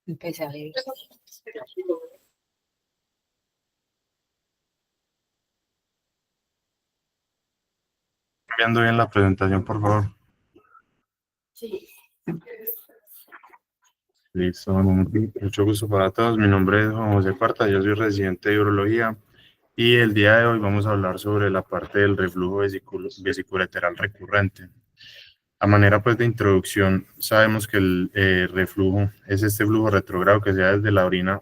Empecé a leer. Viendo bien la presentación, por favor. Sí. Listo, mucho gusto para todos. Mi nombre es Juan José Cuarta, yo soy residente de urología y el día de hoy vamos a hablar sobre la parte del reflujo vesiculateral recurrente. A manera pues de introducción, sabemos que el reflujo es este flujo retrógrado que se da desde la orina,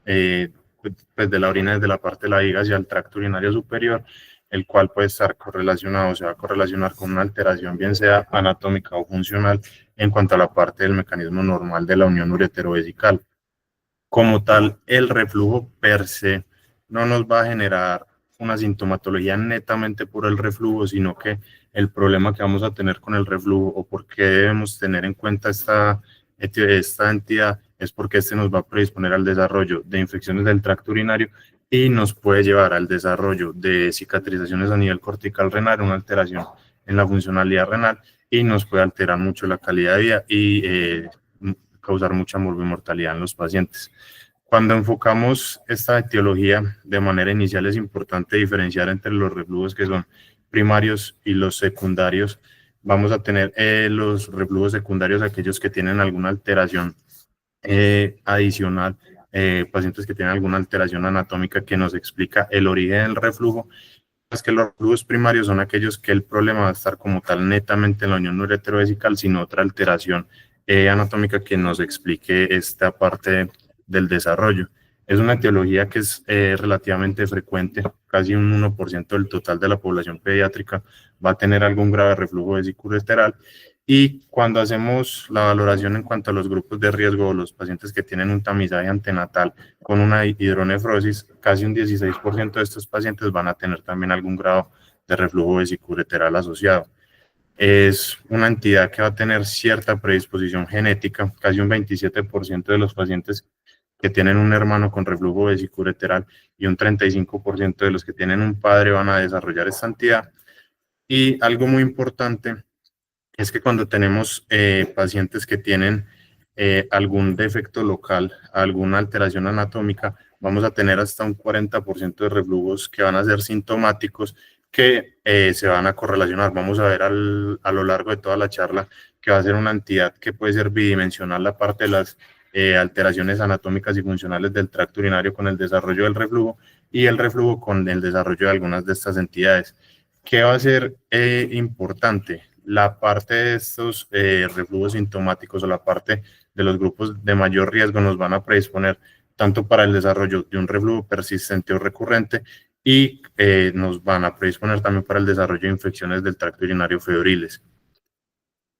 pues de la orina desde la parte de la vejiga hacia el tracto urinario superior, el cual puede estar correlacionado, se va a correlacionar con una alteración, bien sea anatómica o funcional, en cuanto a la parte del mecanismo normal de la unión ureterovesical. Como tal, el reflujo per se no nos va a generar una sintomatología netamente por el reflujo, sino que el problema que vamos a tener con el reflujo o por qué debemos tener en cuenta esta entidad es porque este nos va a predisponer al desarrollo de infecciones del tracto urinario y nos puede llevar al desarrollo de cicatrizaciones a nivel cortical renal, una alteración en la funcionalidad renal y nos puede alterar mucho la calidad de vida y causar mucha morbimortalidad en los pacientes. Cuando enfocamos esta etiología de manera inicial es importante diferenciar entre los reflujos que son primarios y los secundarios. Vamos a tener los reflujos secundarios, aquellos que tienen alguna alteración adicional, pacientes que tienen alguna alteración anatómica que nos explica el origen del reflujo. Es que los reflujos primarios son aquellos que el problema va a estar como tal netamente en la unión ureterovesical, sin otra alteración anatómica que nos explique esta parte del desarrollo. Es una etiología que es relativamente frecuente, casi un 1% del total de la población pediátrica va a tener algún grave reflujo vesiculolateral. Y cuando hacemos la valoración en cuanto a los grupos de riesgo o los pacientes que tienen un tamizaje antenatal con una hidronefrosis, casi un 16% de estos pacientes van a tener también algún grado de reflujo vesiculolateral asociado. Es una entidad que va a tener cierta predisposición genética, casi un 27% de los pacientes que tienen un hermano con reflujo vesiculolateral y un 35% de los que tienen un padre van a desarrollar esta entidad. Y algo muy importante es que cuando tenemos pacientes que tienen algún defecto local, alguna alteración anatómica, vamos a tener hasta un 40% de reflujos que van a ser sintomáticos que se van a correlacionar. Vamos a ver a lo largo de toda la charla que va a ser una entidad que puede ser bidimensional la parte de las alteraciones anatómicas y funcionales del tracto urinario con el desarrollo del reflujo y el reflujo con el desarrollo de algunas de estas entidades. ¿Qué va a ser importante? La parte de estos reflujos sintomáticos o la parte de los grupos de mayor riesgo nos van a predisponer tanto para el desarrollo de un reflujo persistente o recurrente y nos van a predisponer también para el desarrollo de infecciones del tracto urinario febriles.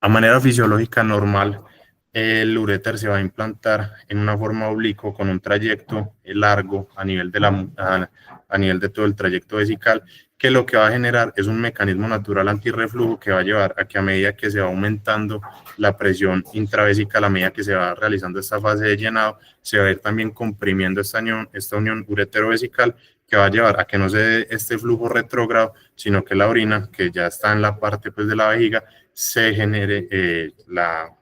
A manera fisiológica normal, el uréter se va a implantar en una forma oblicua con un trayecto largo a nivel de todo el trayecto vesical, que lo que va a generar es un mecanismo natural antirreflujo que va a llevar a que a medida que se va aumentando la presión intravesical, a medida que se va realizando esta fase de llenado, se va a ir también comprimiendo esta unión ureterovesical, que va a llevar a que no se dé este flujo retrógrado, sino que la orina, que ya está en la parte pues, de la vejiga, se genere,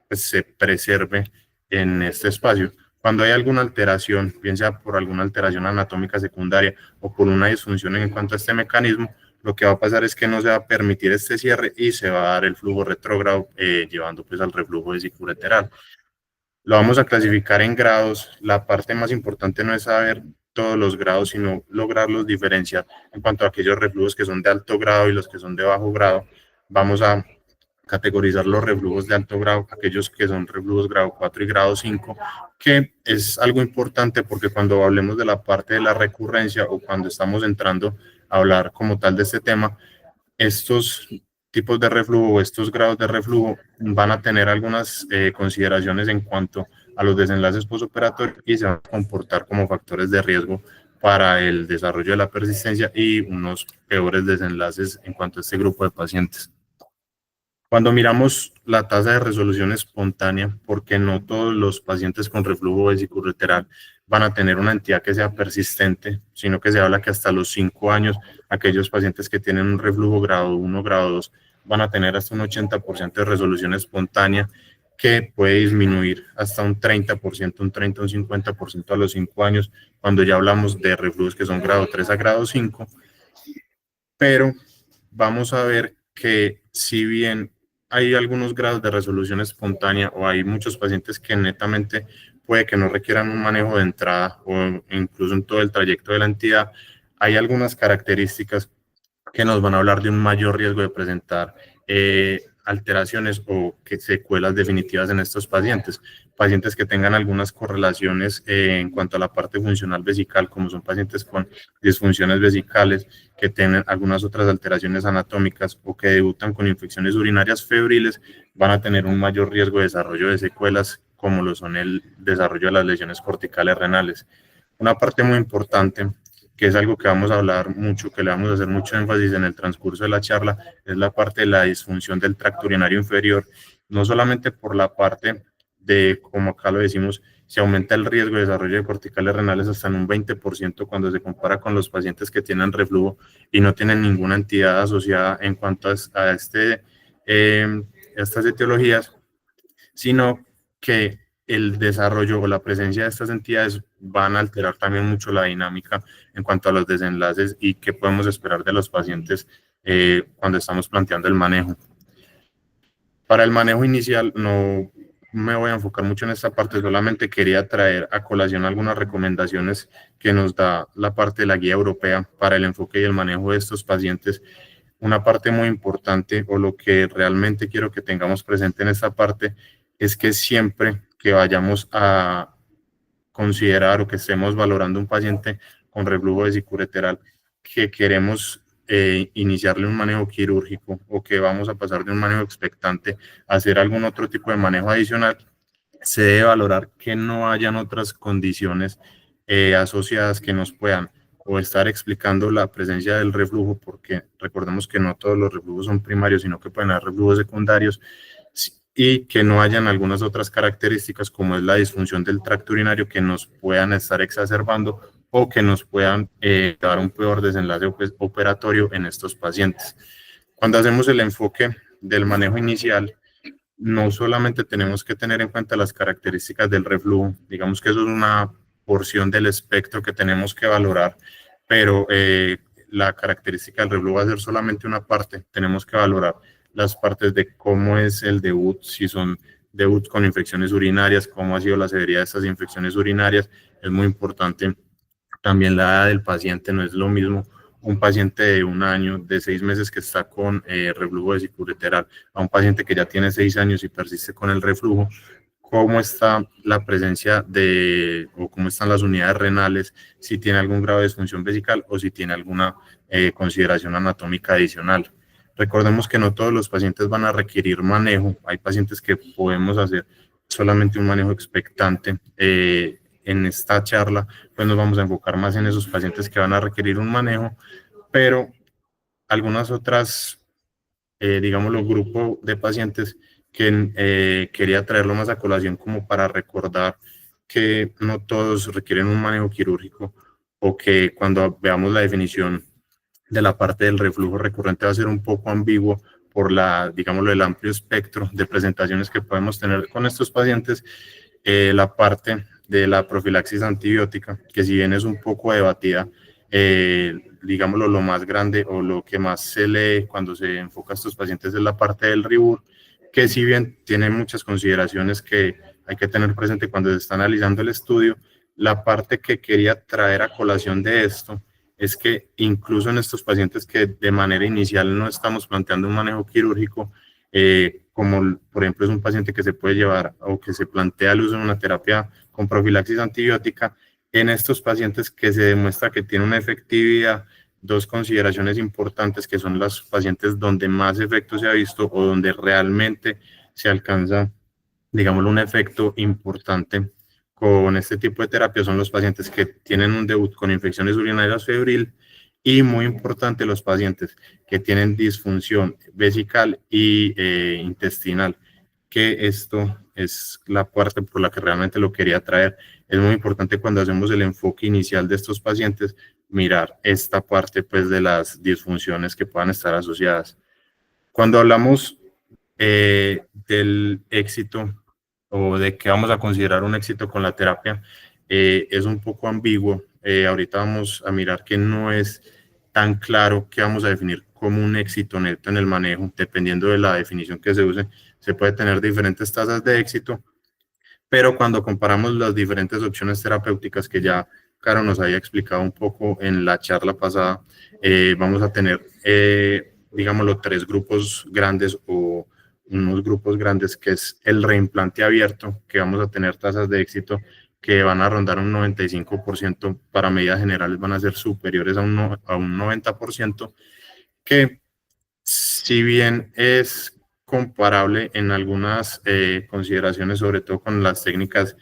pues, se preserve en este espacio. Cuando hay alguna alteración, bien sea por alguna alteración anatómica secundaria o por una disfunción en cuanto a este mecanismo, lo que va a pasar es que no se va a permitir este cierre y se va a dar el flujo retrógrado, llevando pues al reflujo vesiculateral. Lo vamos a clasificar en grados. La parte más importante no es saber todos los grados, sino lograrlos diferenciar en cuanto a aquellos reflujos que son de alto grado y los que son de bajo grado. Vamos a categorizar los reflujos de alto grado, aquellos que son reflujos grado 4 y grado 5, que es algo importante porque cuando hablemos de la parte de la recurrencia o cuando estamos entrando a hablar como tal de este tema, estos tipos de reflujo o estos grados de reflujo van a tener algunas consideraciones en cuanto a los desenlaces postoperatorios y se van a comportar como factores de riesgo para el desarrollo de la persistencia y unos peores desenlaces en cuanto a este grupo de pacientes. Cuando miramos la tasa de resolución espontánea, porque no todos los pacientes con reflujo vesicoureteral van a tener una entidad que sea persistente, sino que se habla que hasta los 5 años, aquellos pacientes que tienen un reflujo grado 1, grado 2, van a tener hasta un 80% de resolución espontánea, que puede disminuir hasta un 30%, un 30, un 50% a los 5 años, cuando ya hablamos de reflujos que son grado 3 a grado 5. Pero vamos a ver que si bien hay algunos grados de resolución espontánea o hay muchos pacientes que netamente puede que no requieran un manejo de entrada o incluso en todo el trayecto de la entidad, hay algunas características que nos van a hablar de un mayor riesgo de presentar alteraciones o que secuelas definitivas en estos pacientes. Pacientes que tengan algunas correlaciones en cuanto a la parte funcional vesical, como son pacientes con disfunciones vesicales, que tienen algunas otras alteraciones anatómicas o que debutan con infecciones urinarias febriles, van a tener un mayor riesgo de desarrollo de secuelas, como lo son el desarrollo de las lesiones corticales renales. Una parte muy importante, que es algo que vamos a hablar mucho, que le vamos a hacer mucho énfasis en el transcurso de la charla, es la parte de la disfunción del tracto urinario inferior, no solamente por la parte de, como acá lo decimos, se aumenta el riesgo de desarrollo de corticales renales hasta en un 20% cuando se compara con los pacientes que tienen reflujo y no tienen ninguna entidad asociada en cuanto a estas etiologías, sino que el desarrollo o la presencia de estas entidades van a alterar también mucho la dinámica en cuanto a los desenlaces y qué podemos esperar de los pacientes cuando estamos planteando el manejo. Para el manejo inicial no me voy a enfocar mucho en esta parte, solamente quería traer a colación algunas recomendaciones que nos da la parte de la guía europea para el enfoque y el manejo de estos pacientes. Una parte muy importante, o lo que realmente quiero que tengamos presente en esta parte, es que siempre que vayamos a considerar o que estemos valorando un paciente con reflujo vesiculolateral, que queremos iniciarle un manejo quirúrgico o que vamos a pasar de un manejo expectante a hacer algún otro tipo de manejo adicional, se debe valorar que no hayan otras condiciones asociadas que nos puedan o estar explicando la presencia del reflujo, porque recordemos que no todos los reflujos son primarios, sino que pueden haber reflujos secundarios, y que no hayan algunas otras características como es la disfunción del tracto urinario que nos puedan estar exacerbando o que nos puedan dar un peor desenlace operatorio en estos pacientes. Cuando hacemos el enfoque del manejo inicial, no solamente tenemos que tener en cuenta las características del reflujo, digamos que eso es una porción del espectro que tenemos que valorar, pero la característica del reflujo va a ser solamente una parte. Tenemos que valorar las partes de cómo es el debut, si son debuts con infecciones urinarias, cómo ha sido la severidad de estas infecciones urinarias. Es muy importante también la edad del paciente, no es lo mismo un paciente de 1 año, de 6 meses que está con reflujo vesiculolateral, a un paciente que ya tiene 6 años y persiste con el reflujo. Cómo está la presencia de, o cómo están las unidades renales, si tiene algún grado de disfunción vesical o si tiene alguna consideración anatómica adicional. Recordemos que no todos los pacientes van a requerir manejo. Hay pacientes que podemos hacer solamente un manejo expectante. En esta charla, pues nos vamos a enfocar más en esos pacientes que van a requerir un manejo, pero algunas otras, digamos, los grupos de pacientes que quería traerlo más a colación como para recordar que no todos requieren un manejo quirúrgico, o que cuando veamos la definición de la parte del reflujo recurrente va a ser un poco ambiguo por la, digámoslo, el amplio espectro de presentaciones que podemos tener con estos pacientes. La parte de la profilaxis antibiótica, que si bien es un poco debatida, digámoslo, lo más grande o lo que más se lee cuando se enfoca a estos pacientes es la parte del RIBUR, que si bien tiene muchas consideraciones que hay que tener presente cuando se está analizando el estudio, la parte que quería traer a colación de esto es que incluso en estos pacientes que de manera inicial no estamos planteando un manejo quirúrgico, como por ejemplo es un paciente que se puede llevar o que se plantea el uso de una terapia con profilaxis antibiótica, en estos pacientes que se demuestra que tiene una efectividad, dos consideraciones importantes que son los pacientes donde más efecto se ha visto o donde realmente se alcanza, digámoslo, un efecto importante con este tipo de terapia, son los pacientes que tienen un debut con infecciones urinarias febril y, muy importante, los pacientes que tienen disfunción vesical y intestinal, que esto es la parte por la que realmente lo quería traer. Es muy importante cuando hacemos el enfoque inicial de estos pacientes mirar esta parte pues de las disfunciones que puedan estar asociadas. Cuando hablamos del éxito o de que vamos a considerar un éxito con la terapia, es un poco ambiguo. Ahorita vamos a mirar que no es tan claro que vamos a definir como un éxito neto en el manejo. Dependiendo de la definición que se use, se puede tener diferentes tasas de éxito, pero cuando comparamos las diferentes opciones terapéuticas que ya Caro nos había explicado un poco en la charla pasada, vamos a tener, digámoslo, tres grupos grandes o unos grupos grandes, que es el reimplante abierto, que vamos a tener tasas de éxito que van a rondar un 95%, para medidas generales van a ser superiores a un 90%, que si bien es comparable en algunas consideraciones, sobre todo con las técnicas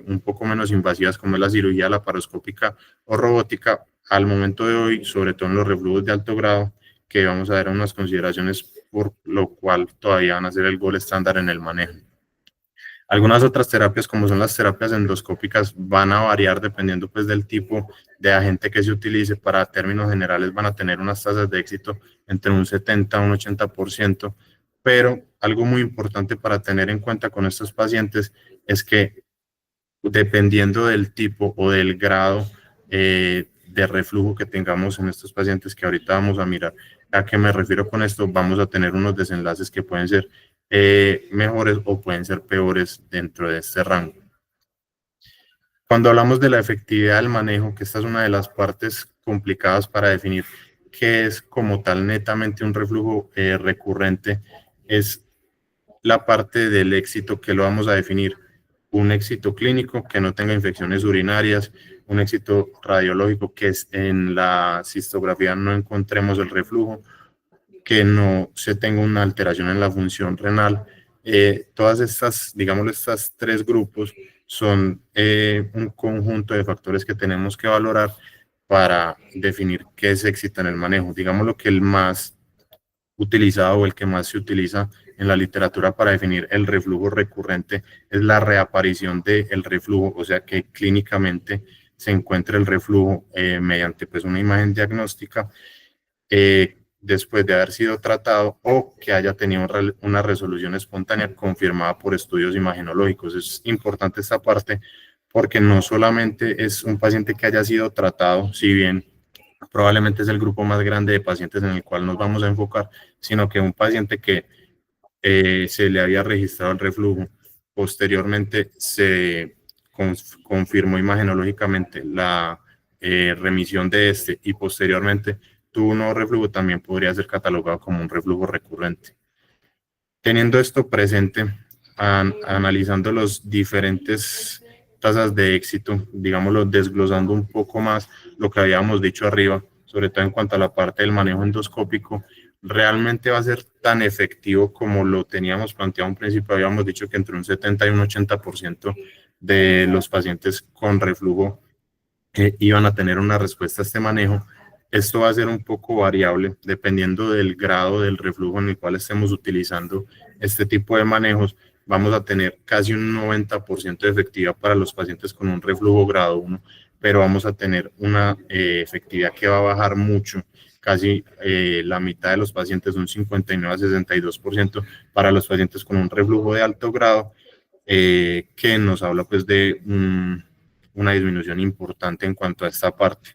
un poco menos invasivas como es la cirugía laparoscópica o robótica, al momento de hoy, sobre todo en los reflujos de alto grado, que vamos a ver unas consideraciones por lo cual todavía van a ser el gol estándar en el manejo. Algunas otras terapias, como son las terapias endoscópicas, van a variar dependiendo pues del tipo de agente que se utilice. Para términos generales van a tener unas tasas de éxito entre un 70 a un 80%, pero algo muy importante para tener en cuenta con estos pacientes es que dependiendo del tipo o del grado de reflujo que tengamos en estos pacientes, que ahorita vamos a mirar a qué me refiero con esto, vamos a tener unos desenlaces que pueden ser mejores o pueden ser peores dentro de este rango. Cuando hablamos de la efectividad del manejo, que esta es una de las partes complicadas para definir qué es como tal netamente un reflujo recurrente, es la parte del éxito, que lo vamos a definir: un éxito clínico que no tenga infecciones urinarias, un éxito radiológico que en la cistografía no encontremos el reflujo, que no se tenga una alteración en la función renal. Todas estas, digamos, estas tres grupos son un conjunto de factores que tenemos que valorar para definir qué es éxito en el manejo. Digamos lo que el más utilizado o el que más se utiliza en la literatura para definir el reflujo recurrente es la reaparición del reflujo, o sea que clínicamente se encuentra el reflujo mediante pues una imagen diagnóstica después de haber sido tratado o que haya tenido una resolución espontánea confirmada por estudios imagenológicos. Es importante esta parte porque no solamente es un paciente que haya sido tratado, si bien probablemente es el grupo más grande de pacientes en el cual nos vamos a enfocar, sino que un paciente que se le había registrado el reflujo, posteriormente se confirmó imagenológicamente la remisión de este y posteriormente tuvo un nuevo reflujo, también podría ser catalogado como un reflujo recurrente. Teniendo esto presente, analizando los diferentes tasas de éxito, digámoslo, desglosando un poco más lo que habíamos dicho arriba, sobre todo en cuanto a la parte del manejo endoscópico, realmente va a ser tan efectivo como lo teníamos planteado en principio. Habíamos dicho que entre un 70 y un 80% de los pacientes con reflujo iban a tener una respuesta a este manejo. Esto va a ser un poco variable dependiendo del grado del reflujo en el cual estemos utilizando este tipo de manejos. Vamos a tener casi un 90% de efectividad para los pacientes con un reflujo grado 1, pero vamos a tener una efectividad que va a bajar mucho, casi la mitad de los pacientes, un 59 a 62% para los pacientes con un reflujo de alto grado, que nos habla pues de una disminución importante en cuanto a esta parte.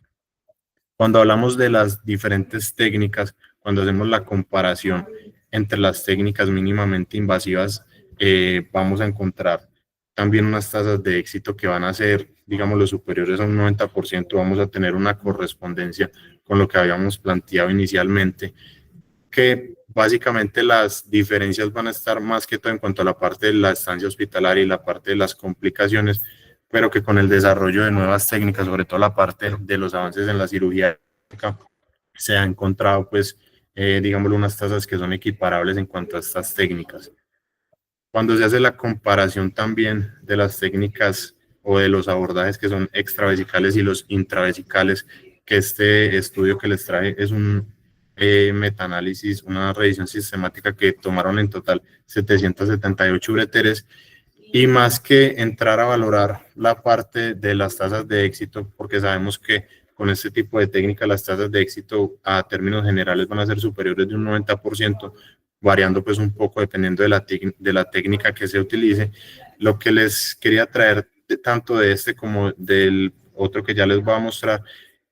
Cuando hablamos de las diferentes técnicas, cuando hacemos la comparación entre las técnicas mínimamente invasivas, vamos a encontrar también unas tasas de éxito que van a ser, digamos, los superiores a un 90%. Vamos a tener una correspondencia con lo que habíamos planteado inicialmente, que básicamente las diferencias van a estar más que todo en cuanto a la parte de la estancia hospitalaria y la parte de las complicaciones, pero que con el desarrollo de nuevas técnicas, sobre todo la parte de los avances en la cirugía, se ha encontrado, pues, digámoslo, unas tasas que son equiparables en cuanto a estas técnicas. Cuando se hace la comparación también de las técnicas o de los abordajes que son extravesicales y los intravesicales, que este estudio que les traje es un metaanálisis, una revisión sistemática que tomaron en total 778 ureteres. Y más que entrar a valorar la parte de las tasas de éxito, porque sabemos que con este tipo de técnica las tasas de éxito a términos generales van a ser superiores de un 90%, variando pues un poco dependiendo de la técnica que se utilice. Lo que les quería traer tanto de este como del otro que ya les voy a mostrar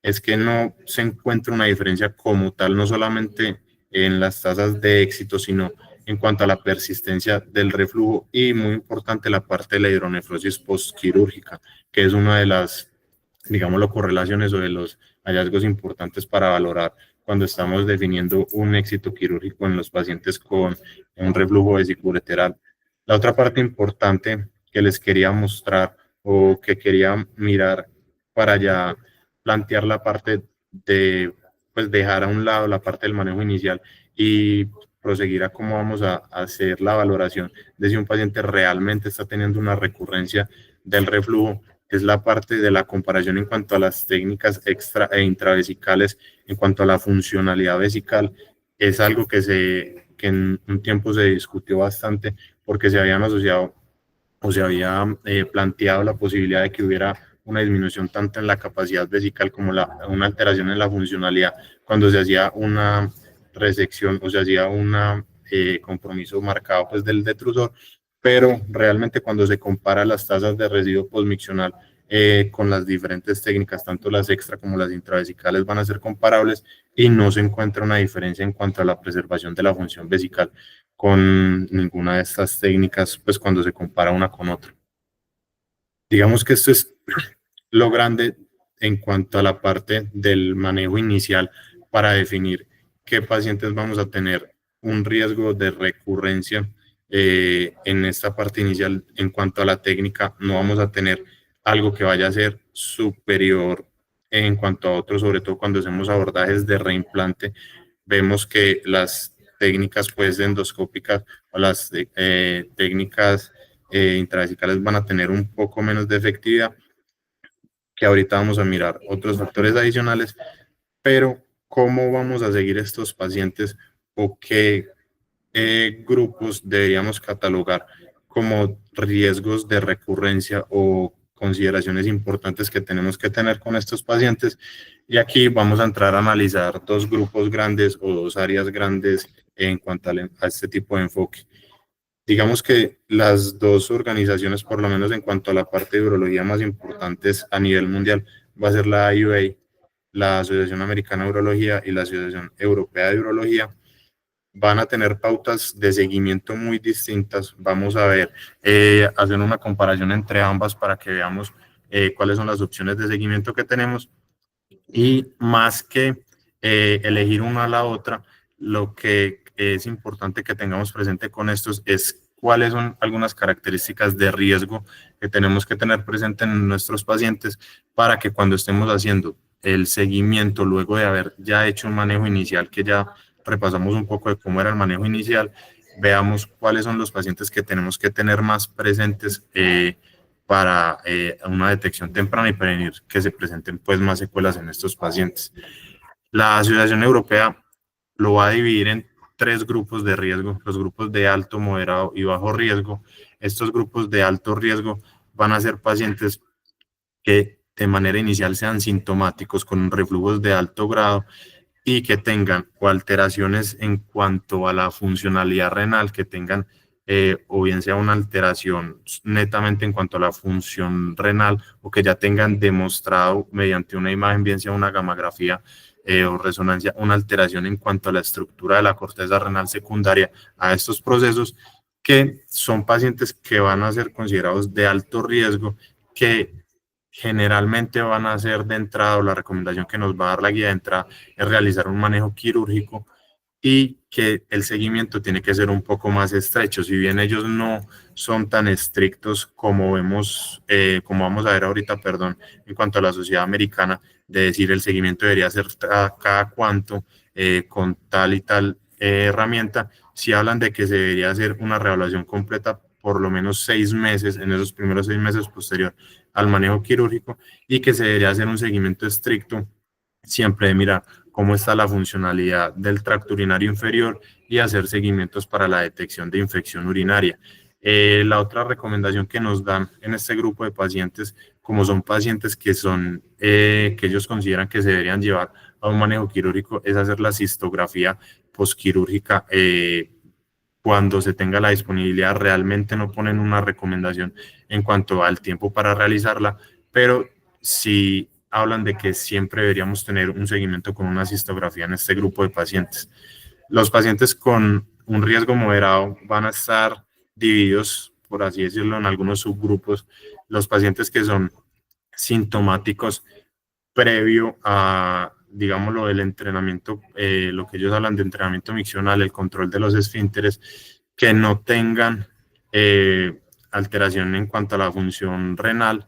es que no se encuentra una diferencia como tal, no solamente en las tasas de éxito, sino en cuanto a la persistencia del reflujo y muy importante la parte de la hidronefrosis postquirúrgica, que es una de las, digamos, correlaciones o de los hallazgos importantes para valorar cuando estamos definiendo un éxito quirúrgico en los pacientes con un reflujo vesiculolateral. La otra parte importante que les quería mostrar o que quería mirar para ya plantear la parte de, pues dejar a un lado la parte del manejo inicial y proseguir a cómo vamos a hacer la valoración de si un paciente realmente está teniendo una recurrencia del reflujo, es la parte de la comparación en cuanto a las técnicas extra e intravesicales, en cuanto a la funcionalidad vesical. Es algo que en un tiempo se discutió bastante porque se habían asociado o se había planteado la posibilidad de que hubiera una disminución tanto en la capacidad vesical como una alteración en la funcionalidad cuando se hacía una resección o se hacía un compromiso marcado pues, del detrusor, pero realmente cuando se compara las tasas de residuo postmiccional con las diferentes técnicas, tanto las extra como las intravesicales van a ser comparables y no se encuentra una diferencia en cuanto a la preservación de la función vesical con ninguna de estas técnicas, pues cuando se compara una con otra. Digamos que esto es lo grande en cuanto a la parte del manejo inicial para definir qué pacientes vamos a tener un riesgo de recurrencia en esta parte inicial. En cuanto a la técnica, no vamos a tener algo que vaya a ser superior en cuanto a otros, sobre todo cuando hacemos abordajes de reimplante. Vemos que las técnicas pues endoscópicas o las técnicas intravesicales van a tener un poco menos de efectividad, que ahorita vamos a mirar otros factores adicionales, pero ¿cómo vamos a seguir estos pacientes o qué grupos deberíamos catalogar como riesgos de recurrencia o consideraciones importantes que tenemos que tener con estos pacientes? Y aquí vamos a entrar a analizar dos grupos grandes o dos áreas grandes en cuanto a este tipo de enfoque. Digamos que las dos organizaciones, por lo menos en cuanto a la parte de urología más importantes a nivel mundial, va a ser la IUA, la Asociación Americana de Urología y la Asociación Europea de Urología. Van a tener pautas de seguimiento muy distintas. Vamos a ver, hacer una comparación entre ambas para que veamos cuáles son las opciones de seguimiento que tenemos. Y más que elegir una a la otra, lo que es importante que tengamos presente con estos es cuáles son algunas características de riesgo que tenemos que tener presente en nuestros pacientes para que cuando estemos haciendo el seguimiento, luego de haber ya hecho un manejo inicial, que ya repasamos un poco de cómo era el manejo inicial, veamos cuáles son los pacientes que tenemos que tener más presentes para una detección temprana y prevenir que se presenten pues más secuelas en estos pacientes. La Asociación Europea lo va a dividir en tres grupos de riesgo, los grupos de alto, moderado y bajo riesgo. Estos grupos de alto riesgo van a ser pacientes que de manera inicial sean sintomáticos con reflujos de alto grado y que tengan o alteraciones en cuanto a la funcionalidad renal, que tengan o bien sea una alteración netamente en cuanto a la función renal o que ya tengan demostrado mediante una imagen, bien sea una gamografía o resonancia, una alteración en cuanto a la estructura de la corteza renal secundaria a estos procesos, que son pacientes que van a ser considerados de alto riesgo, que generalmente van a ser de entrada, o la recomendación que nos va a dar la guía de entrada es realizar un manejo quirúrgico y que el seguimiento tiene que ser un poco más estrecho. Si bien ellos no son tan estrictos como vemos, como vamos a ver ahorita, perdón, en cuanto a la sociedad americana, de decir el seguimiento debería ser cada cuánto, con tal y tal herramienta, si hablan de que se debería hacer una reevaluación completa por lo menos 6 meses, en esos primeros 6 meses posterior al manejo quirúrgico, y que se debería hacer un seguimiento estricto siempre de mirar cómo está la funcionalidad del tracto urinario inferior y hacer seguimientos para la detección de infección urinaria. La otra recomendación que nos dan en este grupo de pacientes como son pacientes que ellos consideran que se deberían llevar a un manejo quirúrgico, es hacer la cistografía posquirúrgica cuando se tenga la disponibilidad. Realmente no ponen una recomendación en cuanto al tiempo para realizarla, pero sí hablan de que siempre deberíamos tener un seguimiento con una cistografía en este grupo de pacientes. Los pacientes con un riesgo moderado van a estar divididos, por así decirlo, en algunos subgrupos. Los pacientes que son sintomáticos previo a, digámoslo, el entrenamiento, lo que ellos hablan de entrenamiento miccional, el control de los esfínteres, que no tengan alteración en cuanto a la función renal,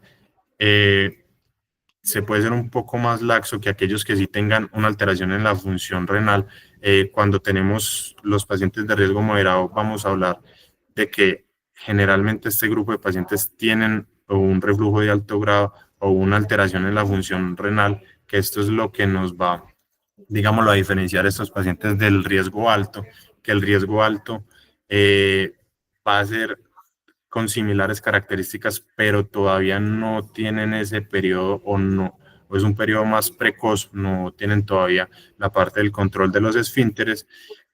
se puede ser un poco más laxo que aquellos que sí tengan una alteración en la función renal. Cuando tenemos los pacientes de riesgo moderado, vamos a hablar de que generalmente este grupo de pacientes tienen un reflujo de alto grado o una alteración en la función renal, que esto es lo que nos va, digámoslo, a diferenciar a estos pacientes del riesgo alto, que el riesgo alto va a ser con similares características, pero todavía no tienen ese periodo o es un periodo más precoz, no tienen todavía la parte del control de los esfínteres.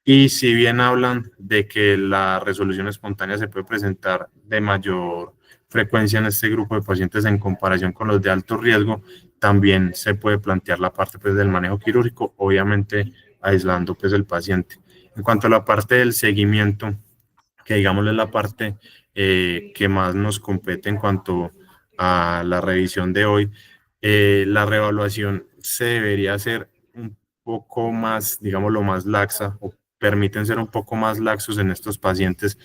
Y si bien hablan de que la resolución espontánea se puede presentar de mayor frecuencia en este grupo de pacientes en comparación con los de alto riesgo, también se puede plantear la parte pues, del manejo quirúrgico, obviamente aislando pues, el paciente. En cuanto a la parte del seguimiento, que digámosle la parte que más nos compete en cuanto a la revisión de hoy, la reevaluación se debería hacer un poco más, digámoslo, más laxa, o permiten ser un poco más laxos en estos pacientes.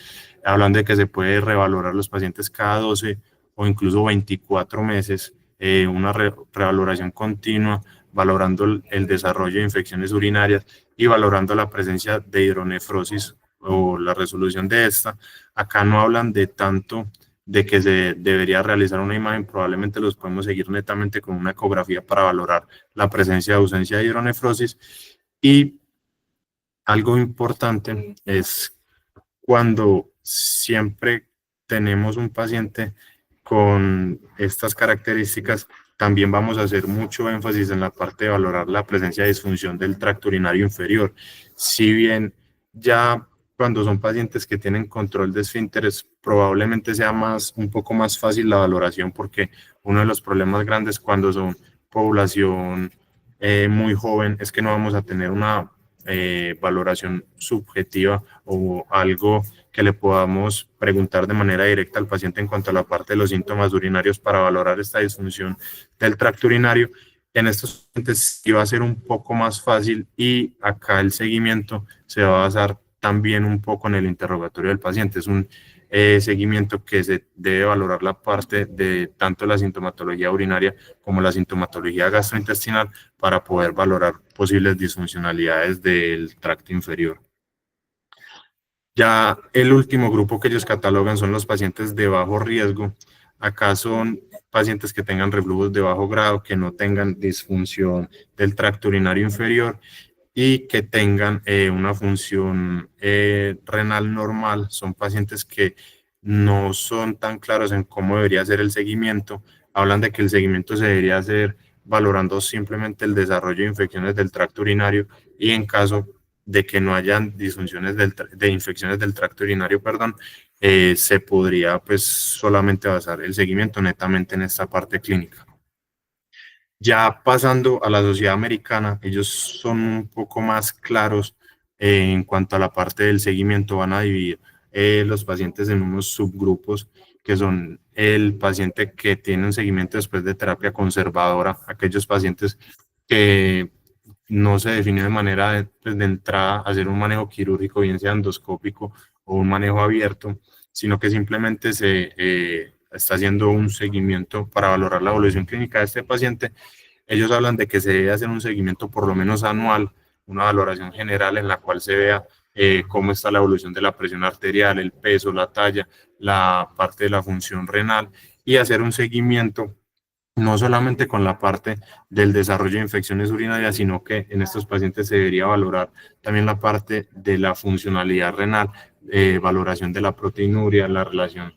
Hablan de que se puede revalorar los pacientes cada 12 o incluso 24 meses, una revaloración continua, valorando el desarrollo de infecciones urinarias y valorando la presencia de hidronefrosis o la resolución de esta. Acá no hablan de tanto de que se debería realizar una imagen, probablemente los podemos seguir netamente con una ecografía para valorar la presencia de ausencia de hidronefrosis. Y algo importante es cuando siempre tenemos un paciente con estas características, también vamos a hacer mucho énfasis en la parte de valorar la presencia de disfunción del tracto urinario inferior. Si bien ya cuando son pacientes que tienen control de esfínteres, probablemente sea un poco más fácil la valoración, porque uno de los problemas grandes cuando son población muy joven es que no vamos a tener una valoración subjetiva o algo que le podamos preguntar de manera directa al paciente en cuanto a la parte de los síntomas urinarios para valorar esta disfunción del tracto urinario. En estos pacientes sí va a ser un poco más fácil, y acá el seguimiento se va a basar también un poco en el interrogatorio del paciente. Es un seguimiento que se debe valorar la parte de tanto la sintomatología urinaria como la sintomatología gastrointestinal para poder valorar posibles disfuncionalidades del tracto inferior. Ya el último grupo que ellos catalogan son los pacientes de bajo riesgo. Acá son pacientes que tengan reflujos de bajo grado, que no tengan disfunción del tracto urinario inferior y que tengan una función renal normal. Son pacientes que no son tan claros en cómo debería ser el seguimiento. Hablan de que el seguimiento se debería hacer valorando simplemente el desarrollo de infecciones del tracto urinario, y en caso de que no hayan disfunciones de infecciones del tracto urinario, se podría pues solamente basar el seguimiento netamente en esta parte clínica. Ya pasando a la sociedad americana, ellos son un poco más claros en cuanto a la parte del seguimiento. Van a dividir los pacientes en unos subgrupos, que son el paciente que tiene un seguimiento después de terapia conservadora, aquellos pacientes que no se define de manera de entrada a hacer un manejo quirúrgico, bien sea endoscópico o un manejo abierto, sino que simplemente se está haciendo un seguimiento para valorar la evolución clínica de este paciente. Ellos hablan de que se debe hacer un seguimiento por lo menos anual, una valoración general en la cual se vea cómo está la evolución de la presión arterial, el peso, la talla, la parte de la función renal, y hacer un seguimiento no solamente con la parte del desarrollo de infecciones urinarias, sino que en estos pacientes se debería valorar también la parte de la funcionalidad renal, valoración de la proteinuria, la relación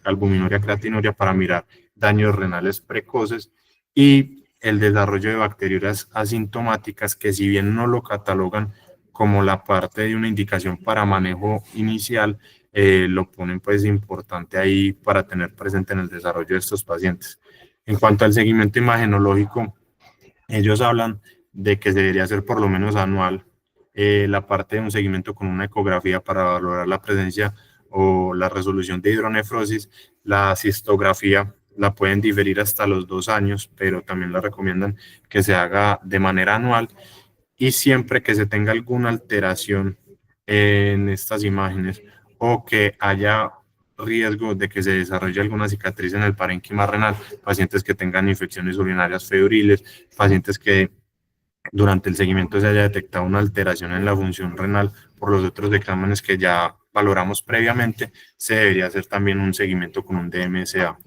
albuminuria, creatinuria para mirar daños renales precoces y el desarrollo de bacterias asintomáticas que si bien no lo catalogan como la parte de una indicación para manejo inicial, lo ponen pues importante ahí para tener presente en el desarrollo de estos pacientes. En cuanto al seguimiento imagenológico, ellos hablan de que se debería hacer por lo menos anual la parte de un seguimiento con una ecografía para valorar la presencia o la resolución de hidronefrosis. La cistografía la pueden diferir hasta los 2 años, pero también la recomiendan que se haga de manera anual y siempre que se tenga alguna alteración en estas imágenes o que haya riesgo de que se desarrolle alguna cicatriz en el parénquima renal, pacientes que tengan infecciones urinarias febriles, pacientes que durante el seguimiento se haya detectado una alteración en la función renal por los otros exámenes que ya valoramos previamente, se debería hacer también un seguimiento con un DMSA.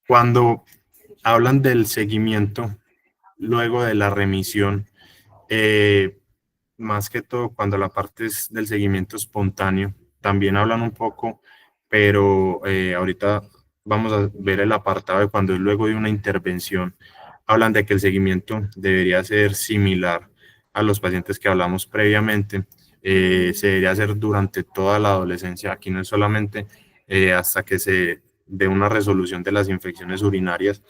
Cuando hablan del seguimiento, luego de la remisión, más que todo cuando la parte es del seguimiento espontáneo, también hablan un poco, pero ahorita vamos a ver el apartado de cuando es luego de una intervención. Hablan de que el seguimiento debería ser similar a los pacientes que hablamos previamente. Se debería hacer durante toda la adolescencia. Aquí no es solamente hasta que se dé una resolución de las infecciones urinarias,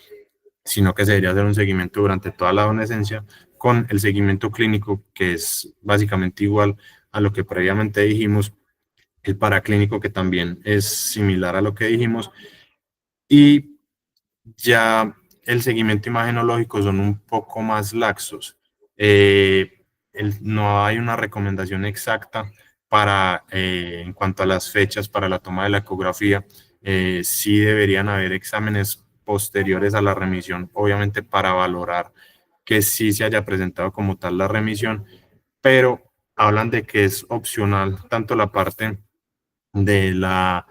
sino que se debería hacer un seguimiento durante toda la adolescencia con el seguimiento clínico, que es básicamente igual a lo que previamente dijimos, el paraclínico, que también es similar a lo que dijimos, y ya el seguimiento imagenológico son un poco más laxos. No hay una recomendación exacta para, en cuanto a las fechas para la toma de la ecografía. Sí deberían haber exámenes posteriores a la remisión, obviamente para valorar que sí se haya presentado como tal la remisión, pero hablan de que es opcional tanto la parte de la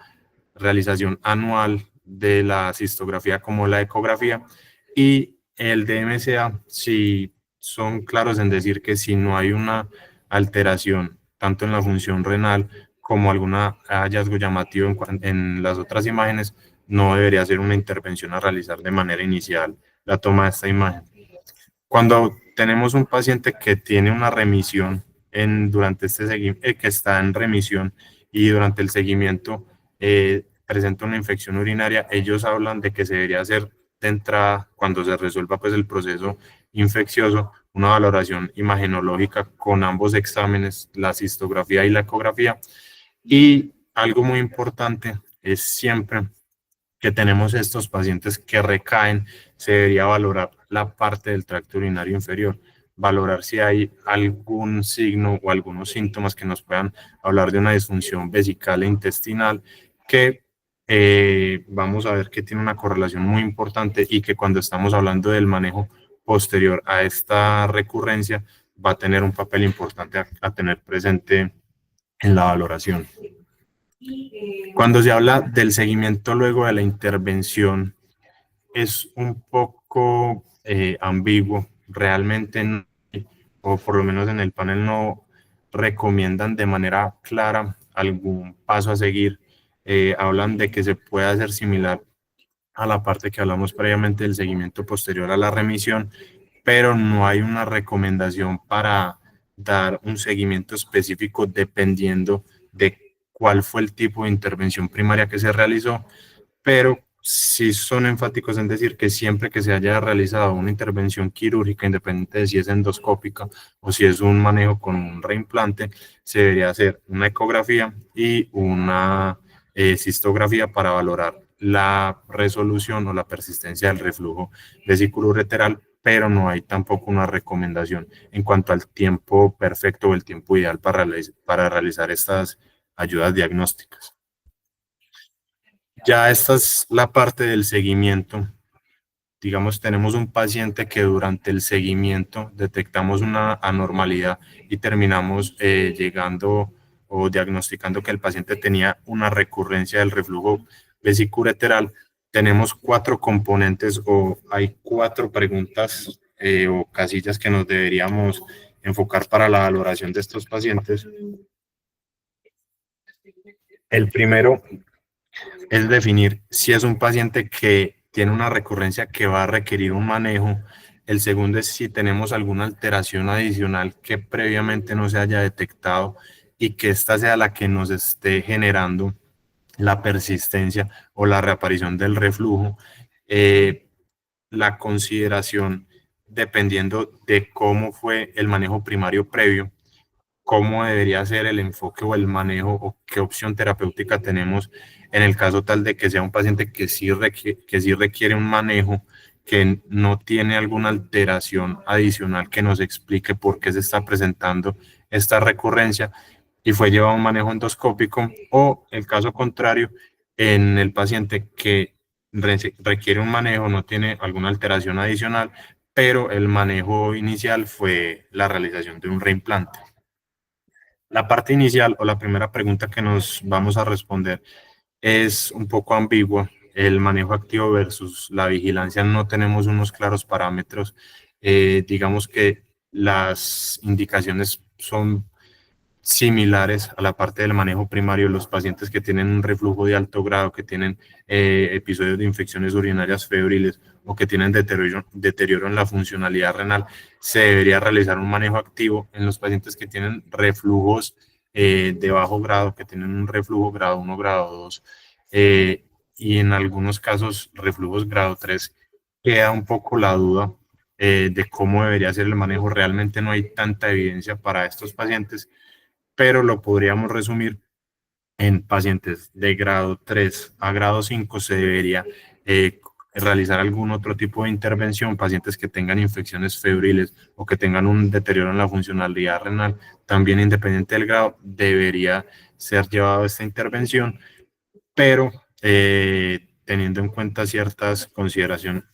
realización anual de la cistografía como la ecografía, y el DMSA si son claros en decir que si no hay una alteración tanto en la función renal como algún hallazgo llamativo en las otras imágenes, no debería ser una intervención a realizar de manera inicial la toma de esta imagen. Cuando tenemos un paciente que tiene una remisión durante este seguimiento, que está en remisión y durante el seguimiento presenta una infección urinaria, ellos hablan de que se debería hacer de entrada, cuando se resuelva pues el proceso infeccioso, una valoración imagenológica con ambos exámenes, la cistografía y la ecografía. Y algo muy importante es siempre que tenemos estos pacientes que recaen, se debería valorar la parte del tracto urinario inferior, valorar si hay algún signo o algunos síntomas que nos puedan hablar de una disfunción vesical e intestinal, que vamos a ver que tiene una correlación muy importante y que cuando estamos hablando del manejo posterior a esta recurrencia va a tener un papel importante a tener presente en la valoración. Cuando se habla del seguimiento luego de la intervención, es un poco ambiguo. Realmente, o por lo menos en el panel, no recomiendan de manera clara algún paso a seguir. Hablan de que se puede hacer similar a la parte que hablamos previamente del seguimiento posterior a la remisión, pero no hay una recomendación para dar un seguimiento específico dependiendo de cuál fue el tipo de intervención primaria que se realizó, pero sí son enfáticos en decir que siempre que se haya realizado una intervención quirúrgica, independiente de si es endoscópica o si es un manejo con un reimplante, se debería hacer una ecografía y una cistografía para valorar la resolución o la persistencia del reflujo vesículo-ureteral, pero no hay tampoco una recomendación en cuanto al tiempo perfecto o el tiempo ideal para realizar estas ayudas diagnósticas. Ya esta es la parte del seguimiento. Digamos, tenemos un paciente que durante el seguimiento detectamos una anormalidad y terminamos llegando o diagnosticando que el paciente tenía una recurrencia del reflujo vesículo-ureteral. Tenemos 4 componentes o hay 4 preguntas o casillas que nos deberíamos enfocar para la valoración de estos pacientes. El primero es definir si es un paciente que tiene una recurrencia que va a requerir un manejo. El segundo es si tenemos alguna alteración adicional que previamente no se haya detectado y que esta sea la que nos esté generando la persistencia o la reaparición del reflujo. La consideración, dependiendo de cómo fue el manejo primario previo, cómo debería ser el enfoque o el manejo o qué opción terapéutica tenemos en el caso tal de que sea un paciente que sí requiere un manejo, que no tiene alguna alteración adicional que nos explique por qué se está presentando esta recurrencia y fue llevado a un manejo endoscópico, o el caso contrario, en el paciente que requiere un manejo, no tiene alguna alteración adicional, pero el manejo inicial fue la realización de un reimplante. La parte inicial o la primera pregunta que nos vamos a responder es un poco ambigua. El manejo activo versus la vigilancia, no tenemos unos claros parámetros. Digamos que las indicaciones son similares a la parte del manejo primario. Los pacientes que tienen un reflujo de alto grado, que tienen episodios de infecciones urinarias febriles o que tienen deterioro en la funcionalidad renal, se debería realizar un manejo activo. En los pacientes que tienen reflujos de bajo grado, que tienen un reflujo grado 1, grado 2, y en algunos casos reflujos grado 3, queda un poco la duda de cómo debería ser el manejo. Realmente no hay tanta evidencia para estos pacientes, pero lo podríamos resumir en pacientes de grado 3 a grado 5 se debería realizar algún otro tipo de intervención. Pacientes que tengan infecciones febriles o que tengan un deterioro en la funcionalidad renal, también independiente del grado, debería ser llevado a esta intervención, pero teniendo en cuenta ciertas consideraciones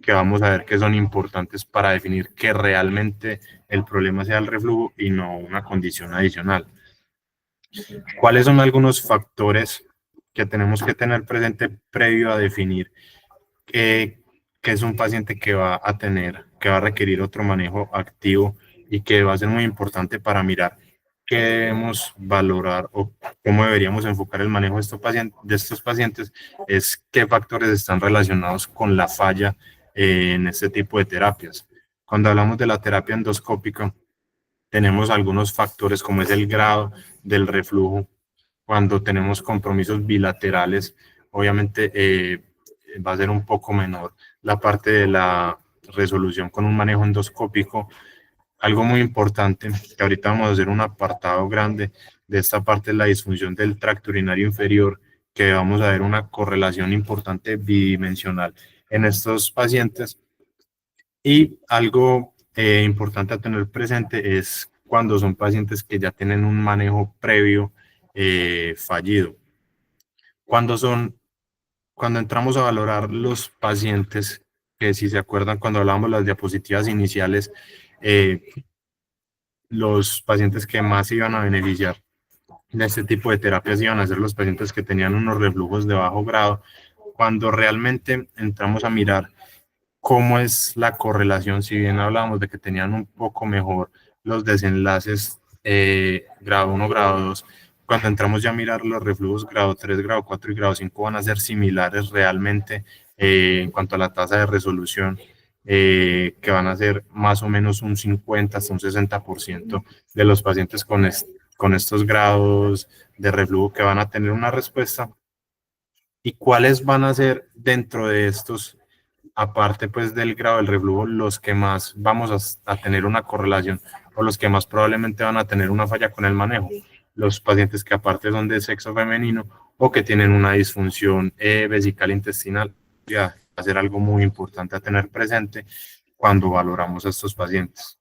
que vamos a ver que son importantes para definir que realmente el problema sea el reflujo y no una condición adicional. ¿Cuáles son algunos factores que tenemos que tener presente previo a definir que es un paciente que va a requerir otro manejo activo y que va a ser muy importante para mirar qué debemos valorar o cómo deberíamos enfocar el manejo de estos pacientes? Es qué factores están relacionados con la falla en este tipo de terapias. Cuando hablamos de la terapia endoscópica, tenemos algunos factores como es el grado del reflujo. Cuando tenemos compromisos bilaterales, obviamente va a ser un poco menor la parte de la resolución con un manejo endoscópico. Algo muy importante, que ahorita vamos a hacer un apartado grande de esta parte, es la disfunción del tracto urinario inferior, que vamos a ver una correlación importante bidimensional en estos pacientes. Y algo importante a tener presente es cuando son pacientes que ya tienen un manejo previo fallido. Cuando entramos a valorar los pacientes, que si se acuerdan cuando hablábamos de las diapositivas iniciales, eh, los pacientes que más iban a beneficiar de este tipo de terapias iban a ser los pacientes que tenían unos reflujos de bajo grado. Cuando realmente entramos a mirar cómo es la correlación, si bien hablábamos de que tenían un poco mejor los desenlaces grado 1, grado 2, cuando entramos ya a mirar los reflujos grado 3, grado 4 y grado 5 van a ser similares realmente en cuanto a la tasa de resolución, que van a ser más o menos un 50 hasta un 60% de los pacientes con estos grados de reflujo que van a tener una respuesta. ¿Y cuáles van a ser dentro de estos, aparte pues del grado del reflujo, los que más vamos a tener una correlación o los que más probablemente van a tener una falla con el manejo? Los pacientes que aparte son de sexo femenino o que tienen una disfunción vesical intestinal. Ya va a ser algo muy importante a tener presente cuando valoramos a estos pacientes.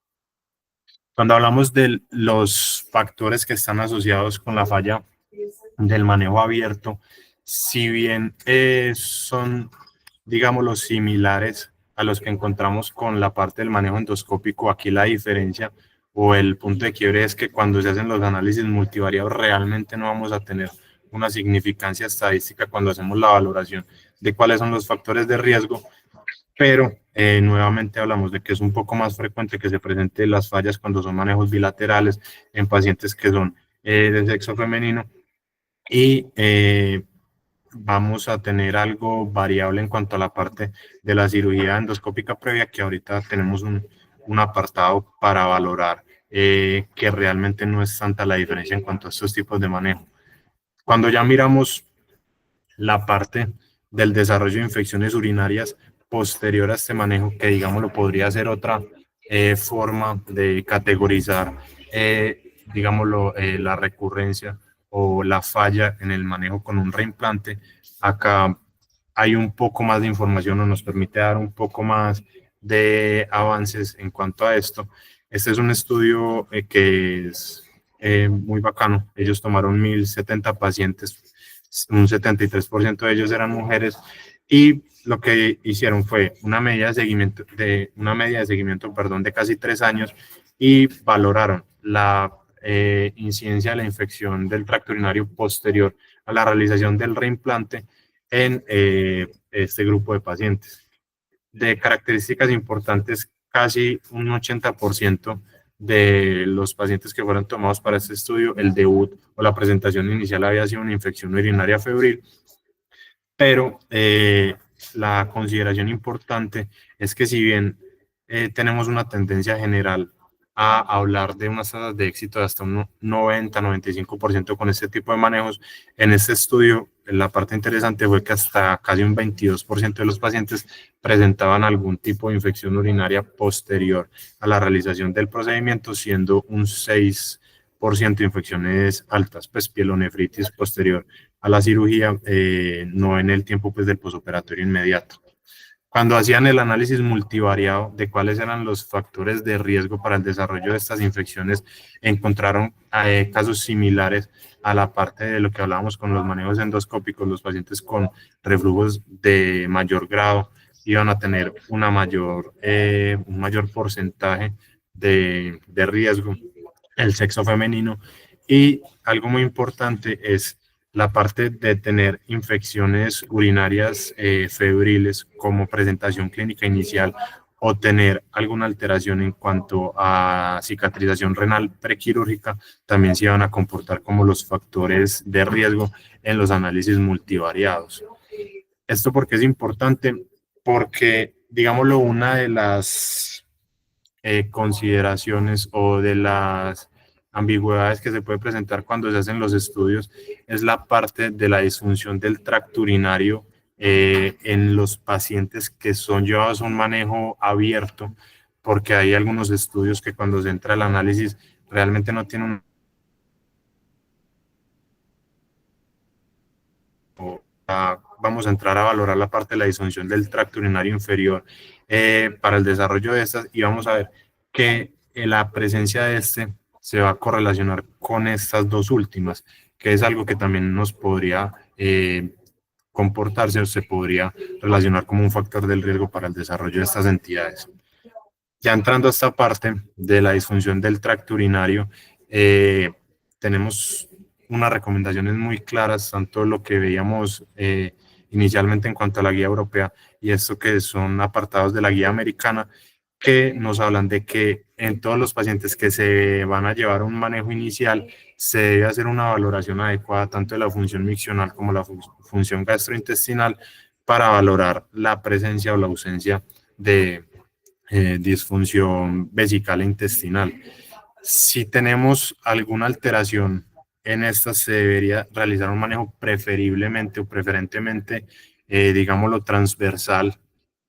Cuando hablamos de los factores que están asociados con la falla del manejo abierto, si bien son, digámoslo, similares a los que encontramos con la parte del manejo endoscópico, aquí la diferencia o el punto de quiebre es que cuando se hacen los análisis multivariados realmente no vamos a tener una significancia estadística cuando hacemos la valoración de cuáles son los factores de riesgo, pero nuevamente hablamos de que es un poco más frecuente que se presenten las fallas cuando son manejos bilaterales en pacientes que son de sexo femenino y vamos a tener algo variable en cuanto a la parte de la cirugía endoscópica previa, que ahorita tenemos un apartado para valorar que realmente no es tanta la diferencia en cuanto a estos tipos de manejo. Cuando ya miramos la parte del desarrollo de infecciones urinarias posterior a este manejo, que digamos lo podría ser otra forma de categorizar, digámoslo, la recurrencia o la falla en el manejo con un reimplante. Acá hay un poco más de información o nos permite dar un poco más de avances en cuanto a esto. Este es un estudio que es muy bacano. Ellos tomaron 1.070 pacientes, un 73% de ellos eran mujeres, y lo que hicieron fue una media de seguimiento, perdón, de casi 3 años, y valoraron la incidencia de la infección del tracto urinario posterior a la realización del reimplante en este grupo de pacientes. De características importantes, casi un 80% de los pacientes que fueron tomados para este estudio, el debut o la presentación inicial había sido una infección urinaria febril, pero la consideración importante es que si bien tenemos una tendencia general a hablar de unas tasas de éxito de hasta un 90-95% con este tipo de manejos, en este estudio la parte interesante fue que hasta casi un 22% de los pacientes presentaban algún tipo de infección urinaria posterior a la realización del procedimiento, siendo un 6% de infecciones altas, pues pielonefritis posterior a la cirugía, no en el tiempo pues del posoperatorio inmediato. Cuando hacían el análisis multivariado de cuáles eran los factores de riesgo para el desarrollo de estas infecciones, encontraron casos similares a la parte de lo que hablábamos con los manejos endoscópicos. Los pacientes con reflujos de mayor grado iban a tener un mayor porcentaje de riesgo, el sexo femenino. Y algo muy importante es la parte de tener infecciones urinarias febriles como presentación clínica inicial, o tener alguna alteración en cuanto a cicatrización renal prequirúrgica, también se van a comportar como los factores de riesgo en los análisis multivariados. Esto porque es importante, porque, digámoslo, una de las consideraciones o de las ambigüedades que se puede presentar cuando se hacen los estudios es la parte de la disfunción del tracto urinario en los pacientes que son llevados a un manejo abierto, porque hay algunos estudios que cuando se entra el análisis realmente no tienen vamos a entrar a valorar la parte de la disfunción del tracto urinario inferior para el desarrollo de estas, y vamos a ver que la presencia de este se va a correlacionar con estas dos últimas, que es algo que también nos podría comportarse o se podría relacionar como un factor del riesgo para el desarrollo de estas entidades. Ya entrando a esta parte de la disfunción del tracto urinario, tenemos unas recomendaciones muy claras, tanto lo que veíamos inicialmente en cuanto a la guía europea y esto que son apartados de la guía americana, que nos hablan de que en todos los pacientes que se van a llevar un manejo inicial se debe hacer una valoración adecuada tanto de la función miccional como la función gastrointestinal para valorar la presencia o la ausencia de disfunción vesical e intestinal. Si tenemos alguna alteración en esta, se debería realizar un manejo preferiblemente o preferentemente, digámoslo, transversal.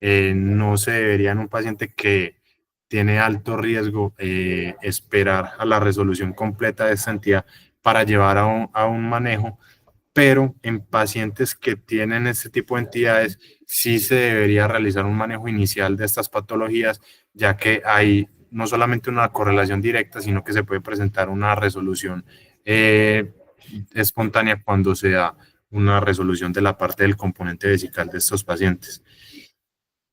No se debería en un paciente que tiene alto riesgo esperar a la resolución completa de esta entidad para llevar a un manejo, pero en pacientes que tienen este tipo de entidades sí se debería realizar un manejo inicial de estas patologías, ya que hay no solamente una correlación directa, sino que se puede presentar una resolución espontánea cuando se da una resolución de la parte del componente vesical de estos pacientes.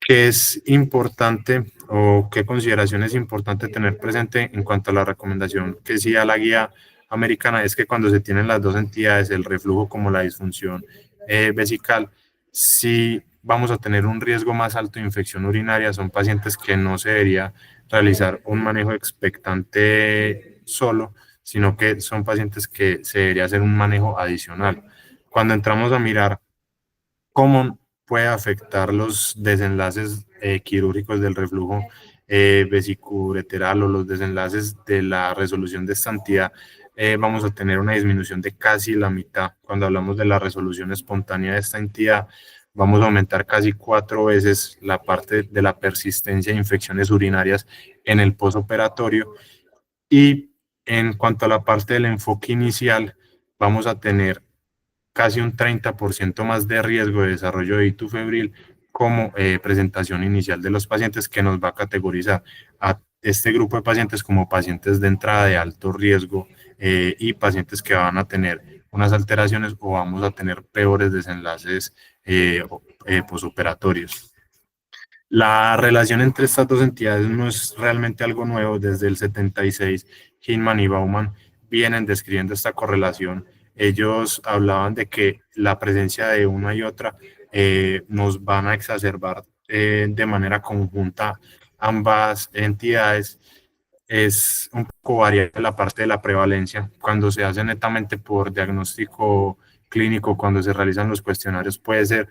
¿Qué es importante o qué consideración es importante tener presente en cuanto a la recomendación que sí da la guía americana? Es que cuando se tienen las dos entidades, el reflujo como la disfunción vesical, sí vamos a tener un riesgo más alto de infección urinaria. Son pacientes que no se debería realizar un manejo expectante solo, sino que son pacientes que se debería hacer un manejo adicional. Cuando entramos a mirar cómo puede afectar los desenlaces quirúrgicos del reflujo vesicoureteral o los desenlaces de la resolución de esta entidad, vamos a tener una disminución de casi la mitad. Cuando hablamos de la resolución espontánea de esta entidad, vamos a aumentar casi 4 veces la parte de la persistencia de infecciones urinarias en el posoperatorio. Y en cuanto a la parte del enfoque inicial, vamos a tener casi un 30% más de riesgo de desarrollo de ictus febril como presentación inicial de los pacientes, que nos va a categorizar a este grupo de pacientes como pacientes de entrada de alto riesgo y pacientes que van a tener unas alteraciones o vamos a tener peores desenlaces posoperatorios. La relación entre estas dos entidades no es realmente algo nuevo. Desde el 76, Hinman y Bauman vienen describiendo esta correlación. Ellos hablaban de que la presencia de una y otra nos van a exacerbar de manera conjunta ambas entidades. Es un poco variable la parte de la prevalencia. Cuando se hace netamente por diagnóstico clínico, cuando se realizan los cuestionarios, puede ser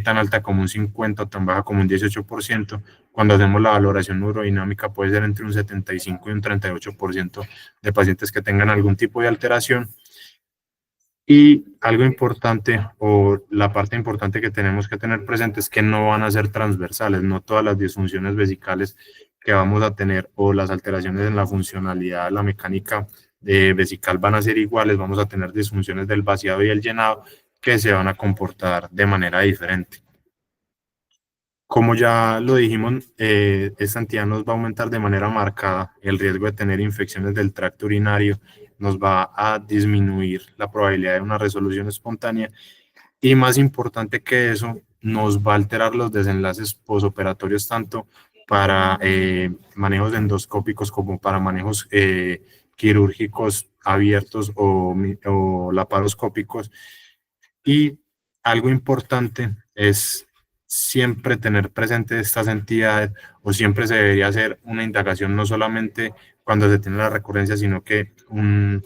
tan alta como un 50 o tan baja como un 18%. Cuando hacemos la valoración neurodinámica, puede ser entre un 75 y un 38% de pacientes que tengan algún tipo de alteración. Y algo importante, o la parte importante que tenemos que tener presente, es que no van a ser transversales. No todas las disfunciones vesicales que vamos a tener o las alteraciones en la funcionalidad, la mecánica vesical van a ser iguales. Vamos a tener disfunciones del vaciado y el llenado que se van a comportar de manera diferente. Como ya lo dijimos, esta entidad nos va a aumentar de manera marcada el riesgo de tener infecciones del tracto urinario, nos va a disminuir la probabilidad de una resolución espontánea y, más importante que eso, nos va a alterar los desenlaces posoperatorios tanto para manejos endoscópicos como para manejos quirúrgicos abiertos o laparoscópicos. Y algo importante es siempre tener presente estas entidades, o siempre se debería hacer una indagación no solamente cuando se tiene la recurrencia, sino que un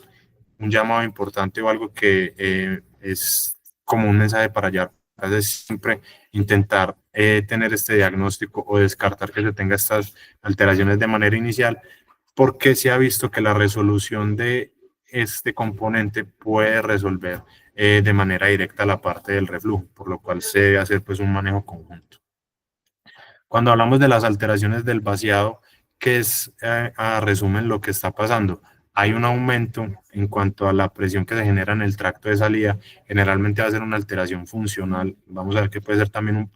llamado importante o algo que es como un mensaje para allá. Es siempre intentar tener este diagnóstico o descartar que se tenga estas alteraciones de manera inicial, porque se ha visto que la resolución de este componente puede resolver de manera directa la parte del reflujo, por lo cual se debe hacer pues un manejo conjunto. Cuando hablamos de las alteraciones del vaciado, ¿qué es a resumen lo que está pasando? Hay un aumento en cuanto a la presión que se genera en el tracto de salida. Generalmente va a ser una alteración funcional. Vamos a ver que puede ser también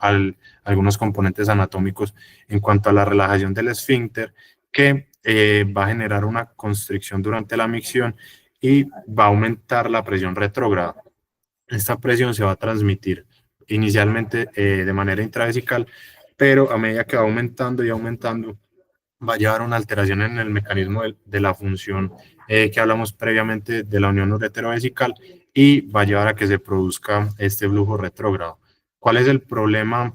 algunos componentes anatómicos en cuanto a la relajación del esfínter, que va a generar una constricción durante la micción y va a aumentar la presión retrógrada. Esta presión se va a transmitir inicialmente de manera intravesical, pero a medida que va aumentando y aumentando, va a llevar a una alteración en el mecanismo de la función que hablamos previamente de la unión ureterovesical, y va a llevar a que se produzca este flujo retrógrado. ¿Cuál es el problema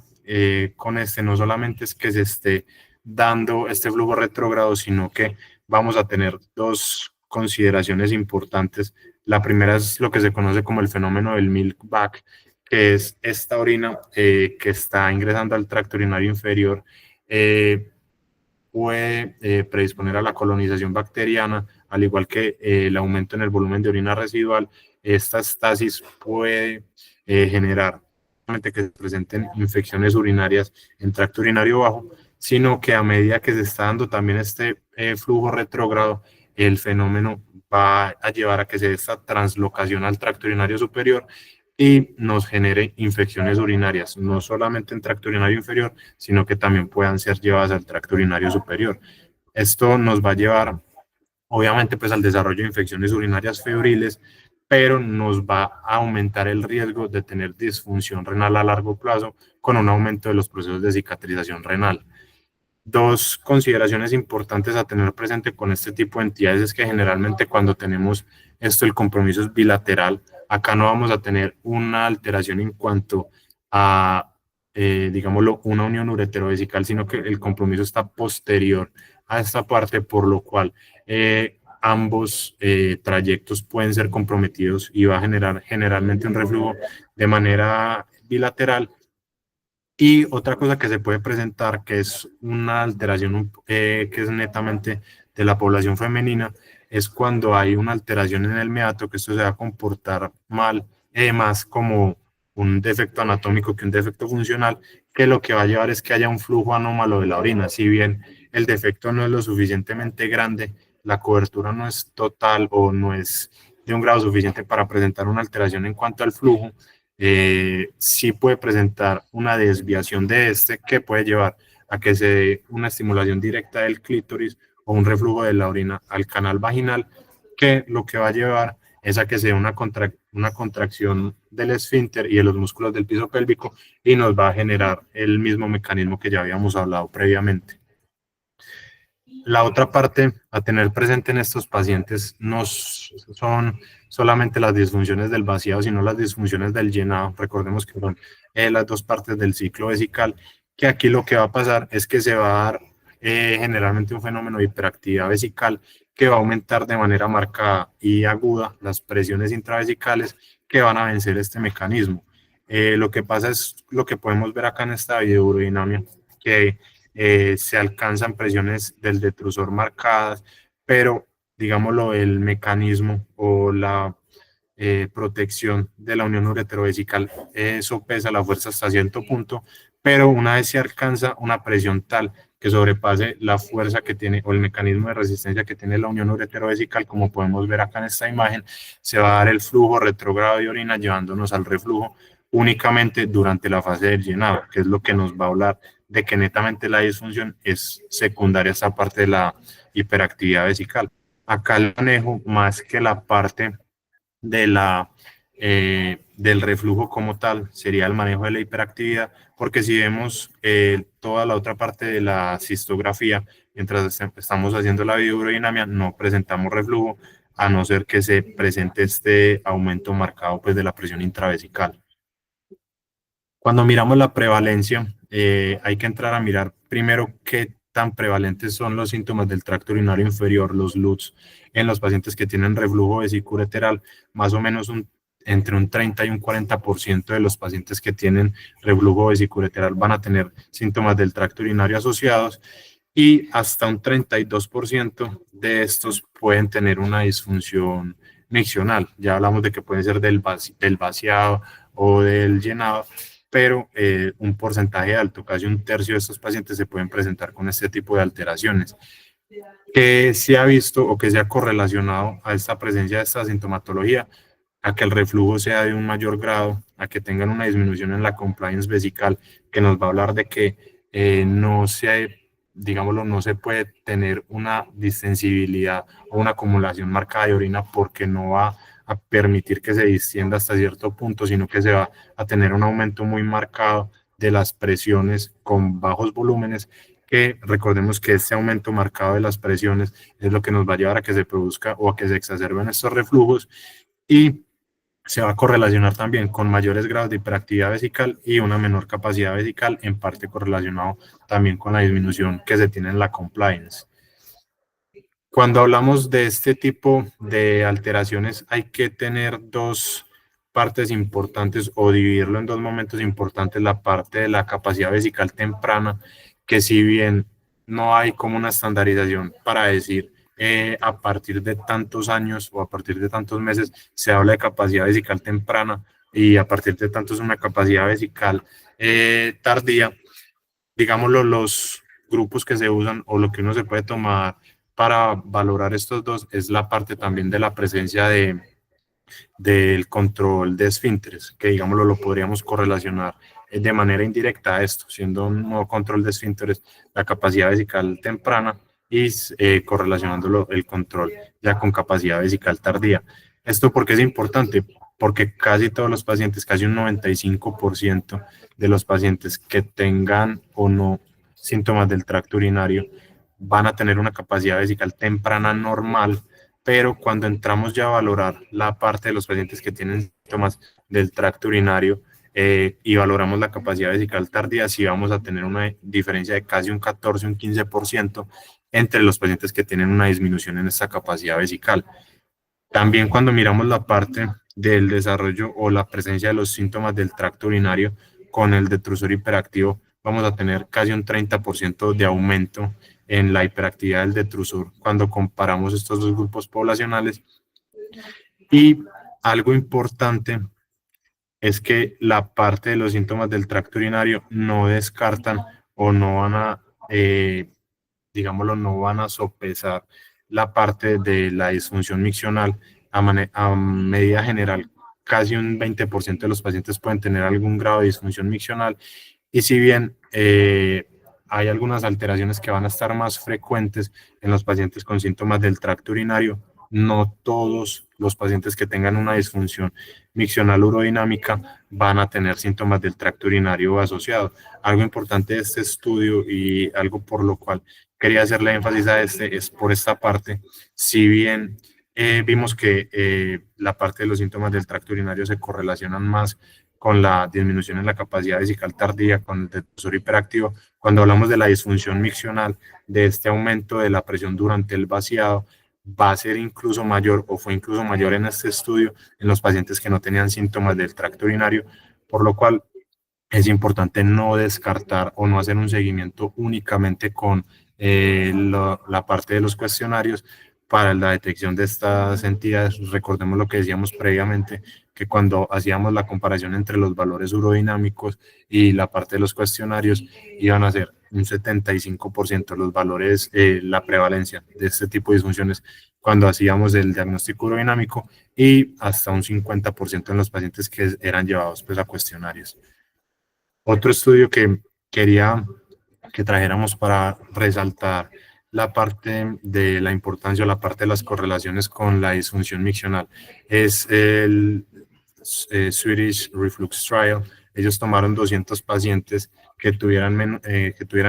con este? No solamente es que se esté dando este flujo retrógrado, sino que vamos a tener dos consideraciones importantes. La primera es lo que se conoce como el fenómeno del milk back, que es esta orina que está ingresando al tracto urinario inferior. Puede predisponer a la colonización bacteriana, al igual que el aumento en el volumen de orina residual. Esta estasis puede generar que se presenten infecciones urinarias en tracto urinario bajo, sino que a medida que se está dando también este flujo retrógrado, el fenómeno va a llevar a que se dé esta translocación al tracto urinario superior y nos genere infecciones urinarias, no solamente en tracto urinario inferior, sino que también puedan ser llevadas al tracto urinario superior. Esto nos va a llevar, obviamente, pues al desarrollo de infecciones urinarias febriles, pero nos va a aumentar el riesgo de tener disfunción renal a largo plazo con un aumento de los procesos de cicatrización renal. Dos consideraciones importantes a tener presente con este tipo de entidades es que generalmente cuando tenemos esto, el compromiso es bilateral. Acá no vamos a tener una alteración en cuanto a, digámoslo, una unión ureterovesical, sino que el compromiso está posterior a esta parte, por lo cual ambos trayectos pueden ser comprometidos y va a generar generalmente un reflujo de manera bilateral. Y otra cosa que se puede presentar, que es una alteración que es netamente de la población femenina, es cuando hay una alteración en el meato, que esto se va a comportar más como un defecto anatómico que un defecto funcional, que lo que va a llevar es que haya un flujo anómalo de la orina. Si bien el defecto no es lo suficientemente grande, la cobertura no es total o no es de un grado suficiente para presentar una alteración en cuanto al flujo, sí puede presentar una desviación de este que puede llevar a que se dé una estimulación directa del clítoris o un reflujo de la orina al canal vaginal, que lo que va a llevar es a que se dé una contracción del esfínter y de los músculos del piso pélvico y nos va a generar el mismo mecanismo que ya habíamos hablado previamente. La otra parte a tener presente en estos pacientes no son solamente las disfunciones del vaciado, sino las disfunciones del llenado. Recordemos que son las dos partes del ciclo vesical, que aquí lo que va a pasar es que se va a dar generalmente un fenómeno de hiperactividad vesical que va a aumentar de manera marcada y aguda las presiones intravesicales que van a vencer este mecanismo. Lo que pasa es lo que podemos ver acá en esta videourodinamia, que se alcanzan presiones del detrusor marcadas, pero digámoslo, el mecanismo o la protección de la unión uretrovesical sopesa la fuerza hasta cierto punto, pero una vez se alcanza una presión tal que sobrepase la fuerza que tiene o el mecanismo de resistencia que tiene la unión uretrovesical, como podemos ver acá en esta imagen, se va a dar el flujo retrógrado de orina llevándonos al reflujo únicamente durante la fase del llenado, que es lo que nos va a hablar de que netamente la disfunción es secundaria a esta parte de la hiperactividad vesical. Acá el manejo, más que la parte de del reflujo como tal, sería el manejo de la hiperactividad, porque si vemos toda la otra parte de la cistografía, mientras estamos haciendo la videourodinamia, no presentamos reflujo, a no ser que se presente este aumento marcado pues, de la presión intravesical. Cuando miramos la prevalencia, hay que entrar a mirar primero qué tan prevalentes son los síntomas del tracto urinario inferior, los LUTS, en los pacientes que tienen reflujo vesicoureteral. Más o menos entre un 30 y un 40% de los pacientes que tienen reflujo vesicoureteral van a tener síntomas del tracto urinario asociados, y hasta un 32% de estos pueden tener una disfunción miccional. Ya hablamos de que pueden ser del vaciado o del llenado, pero un porcentaje alto, casi un tercio de estos pacientes se pueden presentar con este tipo de alteraciones. Que se ha visto o que se ha correlacionado a esta presencia de esta sintomatología, a que el reflujo sea de un mayor grado, a que tengan una disminución en la compliance vesical, que nos va a hablar de que digámoslo, no se puede tener una distensibilidad o una acumulación marcada de orina, porque no va a permitir que se distienda hasta cierto punto, sino que se va a tener un aumento muy marcado de las presiones con bajos volúmenes, que recordemos que este aumento marcado de las presiones es lo que nos va a llevar a que se produzca o a que se exacerben estos reflujos, y se va a correlacionar también con mayores grados de hiperactividad vesical y una menor capacidad vesical, en parte correlacionado también con la disminución que se tiene en la compliance. Cuando hablamos de este tipo de alteraciones, hay que tener dos partes importantes o dividirlo en dos momentos importantes: la parte de la capacidad vesical temprana, que si bien no hay como una estandarización para decir a partir de tantos años o a partir de tantos meses se habla de capacidad vesical temprana y a partir de tantos una capacidad vesical tardía, digámoslo, los grupos que se usan o lo que uno se puede tomar para valorar estos dos es la parte también de la presencia del control de esfínteres, que digámoslo lo podríamos correlacionar de manera indirecta a esto, siendo un nuevo control de esfínteres la capacidad vesical temprana y correlacionándolo el control ya con capacidad vesical tardía. ¿Esto por qué es importante? Porque casi todos los pacientes, casi un 95% de los pacientes que tengan o no síntomas del tracto urinario van a tener una capacidad vesical temprana normal, pero cuando entramos ya a valorar la parte de los pacientes que tienen síntomas del tracto urinario y valoramos la capacidad vesical tardía, sí vamos a tener una diferencia de casi un 14, un 15% entre los pacientes que tienen una disminución en esta capacidad vesical. También cuando miramos la parte del desarrollo o la presencia de los síntomas del tracto urinario con el detrusor hiperactivo, vamos a tener casi un 30% de aumento en la hiperactividad del detrusor cuando comparamos estos dos grupos poblacionales. Y algo importante es que la parte de los síntomas del tracto urinario no descartan o no van a, digámoslo, no van a sopesar la parte de la disfunción miccional. A medida general, casi un 20% de los pacientes pueden tener algún grado de disfunción miccional, y si bien hay algunas alteraciones que van a estar más frecuentes en los pacientes con síntomas del tracto urinario, no todos los pacientes que tengan una disfunción miccional urodinámica van a tener síntomas del tracto urinario asociado. Algo importante de este estudio y algo por lo cual quería hacerle énfasis a este es por esta parte. Si bien vimos que la parte de los síntomas del tracto urinario se correlacionan más con la disminución en la capacidad vesical tardía, con el detrusor hiperactivo, cuando hablamos de la disfunción miccional, de este aumento de la presión durante el vaciado, va a ser incluso mayor o fue incluso mayor en este estudio en los pacientes que no tenían síntomas del tracto urinario, por lo cual es importante no descartar o no hacer un seguimiento únicamente con la parte de los cuestionarios para la detección de estas entidades. Recordemos lo que decíamos previamente, que cuando hacíamos la comparación entre los valores urodinámicos y la parte de los cuestionarios, iban a ser un 75% los valores, la prevalencia de este tipo de disfunciones cuando hacíamos el diagnóstico urodinámico, y hasta un 50% en los pacientes que eran llevados pues, a cuestionarios. Otro estudio que quería que trajéramos para resaltar la parte de la importancia o la parte de las correlaciones con la disfunción miccional es el Swedish Reflux Trial. Ellos tomaron 200 pacientes que tuvieran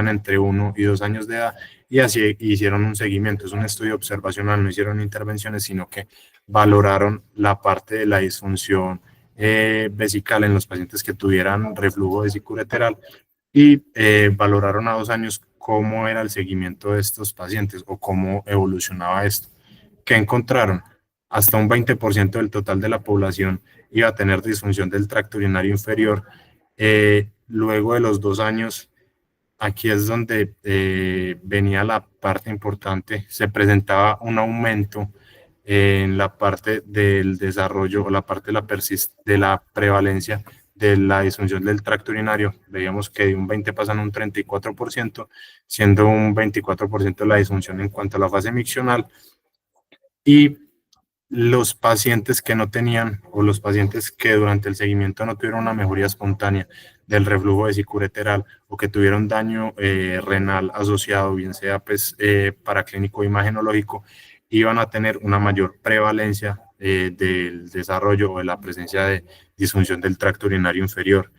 entre 1 y 2 años de edad y así hicieron un seguimiento. Es un estudio observacional, no hicieron intervenciones, sino que valoraron la parte de la disfunción vesical en los pacientes que tuvieran reflujo vesiculolateral y valoraron a 2 años cómo era el seguimiento de estos pacientes o cómo evolucionaba esto. ¿Qué encontraron? Hasta un 20% del total de la población iba a tener disfunción del tracto urinario inferior. Luego de los 2 años, aquí es donde venía la parte importante, se presentaba un aumento en la parte del desarrollo o la parte de la prevalencia de la disfunción del tracto urinario. Veíamos que de un 20 pasan a un 34%, siendo un 24% la disfunción en cuanto a la fase miccional. Y los pacientes que no tenían o los pacientes que durante el seguimiento no tuvieron una mejoría espontánea del reflujo vesiculolateral o que tuvieron daño renal asociado, bien sea pues, paraclínico o imagenológico, iban a tener una mayor prevalencia del desarrollo o de la presencia de disfunción del tracto urinario inferior.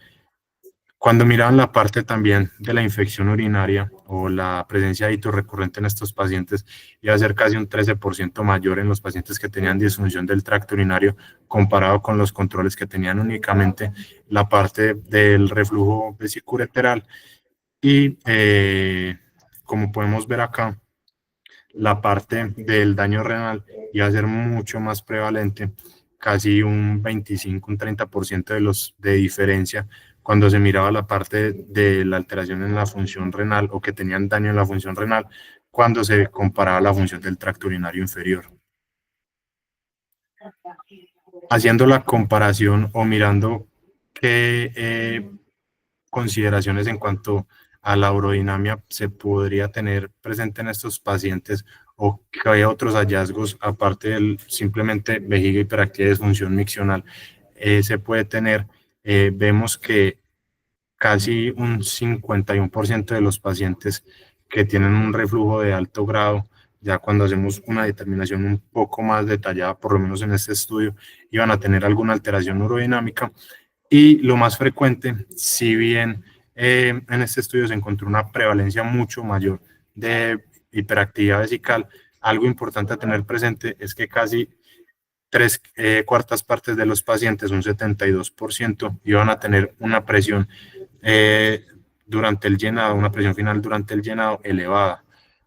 Cuando miraban la parte también de la infección urinaria o la presencia de hito recurrente en estos pacientes, iba a ser casi un 13% mayor en los pacientes que tenían disfunción del tracto urinario comparado con los controles que tenían únicamente la parte del reflujo vesiculolateral. Y como podemos ver acá, la parte del daño renal iba a ser mucho más prevalente, casi un 25, un 30% de diferencia cuando se miraba la parte de la alteración en la función renal o que tenían daño en la función renal cuando se comparaba la función del tracto urinario inferior. Haciendo la comparación o mirando qué consideraciones en cuanto a la urodinamia se podría tener presente en estos pacientes o que haya otros hallazgos aparte del simplemente vejiga hiperactiva y disfunción miccional se puede tener. Vemos que casi un 51% de los pacientes que tienen un reflujo de alto grado, ya cuando hacemos una determinación un poco más detallada, por lo menos en este estudio, iban a tener alguna alteración urodinámica. Y lo más frecuente, si bien en este estudio se encontró una prevalencia mucho mayor de hiperactividad vesical, algo importante a tener presente es que casi tres cuartas partes de los pacientes, un 72%, iban a tener una presión durante el llenado, una presión final durante el llenado elevada.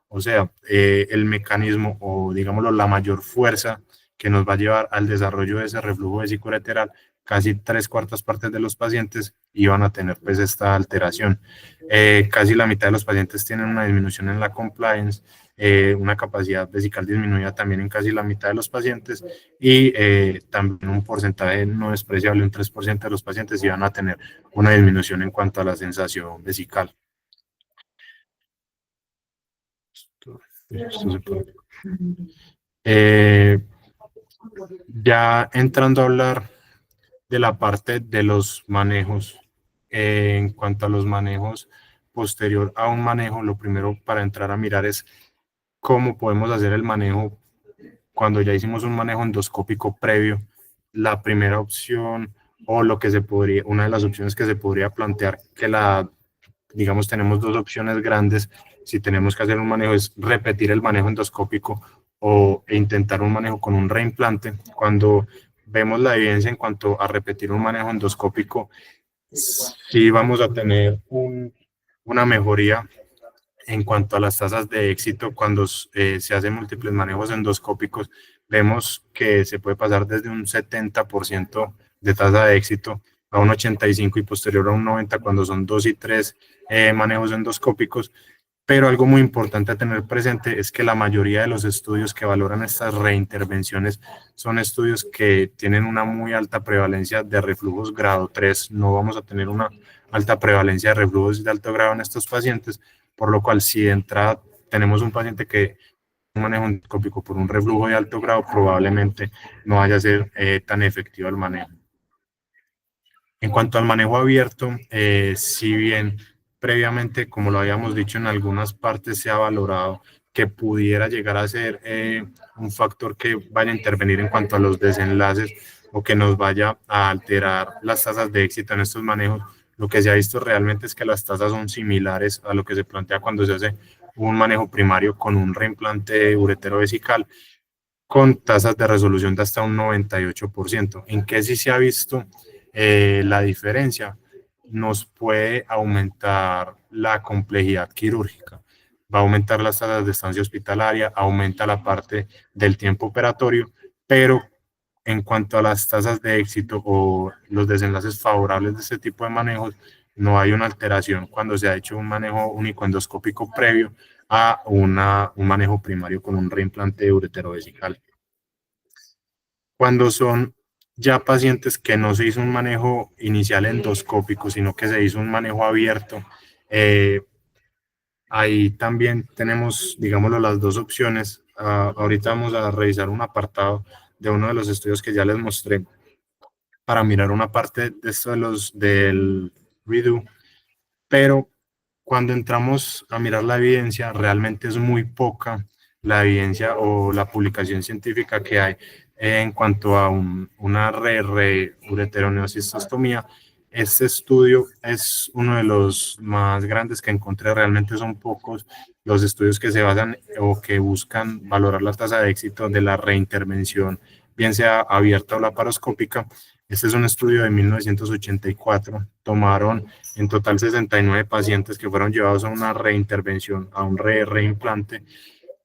O sea, el mecanismo o digámoslo, la mayor fuerza que nos va a llevar al desarrollo de ese reflujo vesicolateral, casi tres cuartas partes de los pacientes iban a tener pues esta alteración. Casi la mitad de los pacientes tienen una disminución en la compliance, una capacidad vesical disminuida también en casi la mitad de los pacientes y también un porcentaje no despreciable, un 3% de los pacientes iban a tener una disminución en cuanto a la sensación vesical. Ya entrando a hablar de la parte de los manejos, en cuanto a los manejos posterior a un manejo, lo primero para entrar a mirar es cómo podemos hacer el manejo cuando ya hicimos un manejo endoscópico previo. La primera opción o lo que se podría, una de las opciones que se podría plantear, que digamos, tenemos dos opciones grandes. Si tenemos que hacer un manejo, es repetir el manejo endoscópico e intentar un manejo con un reimplante. Cuando vemos la evidencia en cuanto a repetir un manejo endoscópico, sí vamos a tener una mejoría en cuanto a las tasas de éxito. Cuando se hacen múltiples manejos endoscópicos, vemos que se puede pasar desde un 70% de tasa de éxito a un 85% y posterior a un 90% cuando son 2 y 3 manejos endoscópicos. Pero algo muy importante a tener presente es que la mayoría de los estudios que valoran estas reintervenciones son estudios que tienen una muy alta prevalencia de reflujos grado 3. No vamos a tener una alta prevalencia de reflujos de alto grado en estos pacientes, por lo cual si de entrada tenemos un paciente que un manejo endoscópico por un reflujo de alto grado, probablemente no vaya a ser tan efectivo el manejo. En cuanto al manejo abierto, si bien previamente, como lo habíamos dicho, en algunas partes se ha valorado que pudiera llegar a ser un factor que vaya a intervenir en cuanto a los desenlaces o que nos vaya a alterar las tasas de éxito en estos manejos, lo que se ha visto realmente es que las tasas son similares a lo que se plantea cuando se hace un manejo primario con un reimplante ureterovesical con tasas de resolución de hasta un 98%. ¿En qué sí se ha visto la diferencia? Nos puede aumentar la complejidad quirúrgica, va a aumentar las tasas de estancia hospitalaria, aumenta la parte del tiempo operatorio, pero en cuanto a las tasas de éxito o los desenlaces favorables de este tipo de manejos, no hay una alteración cuando se ha hecho un manejo único endoscópico previo a un manejo primario con un reimplante ureterovesical. Cuando son ya pacientes que no se hizo un manejo inicial endoscópico, sino que se hizo un manejo abierto, ahí también tenemos, digámoslo, las dos opciones. Ahorita vamos a revisar un apartado de uno de los estudios que ya les mostré para mirar una parte de esto del redo, pero cuando entramos a mirar la evidencia, realmente es muy poca la evidencia o la publicación científica que hay en cuanto a una ureteroneocistostomía. Este estudio es uno de los más grandes que encontré. Realmente son pocos los estudios que se basan o que buscan valorar la tasa de éxito de la reintervención, bien sea abierta o laparoscópica. Este es un estudio de 1984. Tomaron en total 69 pacientes que fueron llevados a una reintervención, a un reimplante,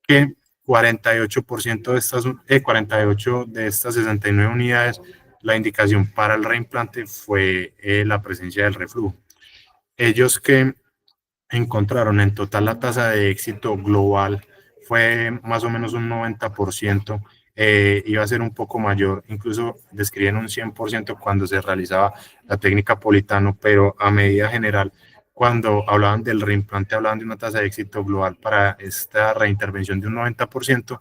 que 48% de estas, 48 de estas 69 unidades, la indicación para el reimplante fue la presencia del reflujo. Ellos que encontraron en total la tasa de éxito global fue más o menos un 90%, iba a ser un poco mayor, incluso describen un 100% cuando se realizaba la técnica Politano, pero a medida general, cuando hablaban del reimplante, hablaban de una tasa de éxito global para esta reintervención de un 90%,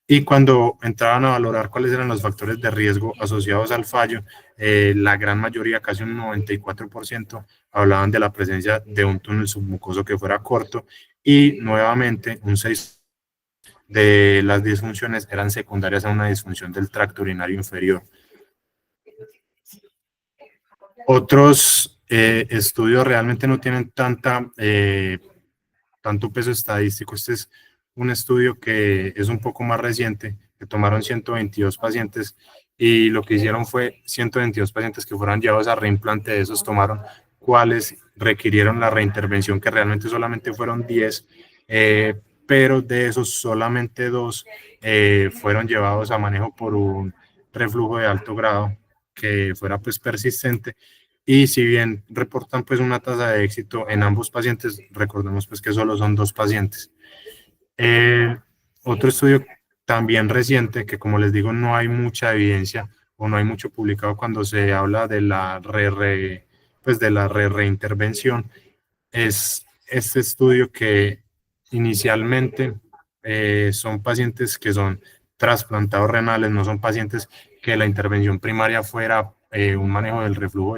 y cuando entraban a valorar cuáles eran los factores de riesgo asociados al fallo, la gran mayoría, casi un 94%, hablaban de la presencia de un túnel submucoso que fuera corto y nuevamente un 6% de las disfunciones eran secundarias a una disfunción del tracto urinario inferior. Otros estudios realmente no tienen tanto peso estadístico. Este es un estudio que es un poco más reciente, que tomaron 122 pacientes y lo que hicieron fue 122 pacientes que fueran llevados a reimplante, de esos tomaron cuáles requirieron la reintervención, que realmente solamente fueron 10, pero de esos solamente 2 fueron llevados a manejo por un reflujo de alto grado que fuera pues persistente. Y si bien reportan pues una tasa de éxito en ambos pacientes, recordemos pues que solo son 2 pacientes. Otro estudio también reciente, que como les digo no hay mucha evidencia o no hay mucho publicado cuando se habla de la reintervención, es este estudio que inicialmente son pacientes que son trasplantados renales, no son pacientes que la intervención primaria fuera un manejo del reflujo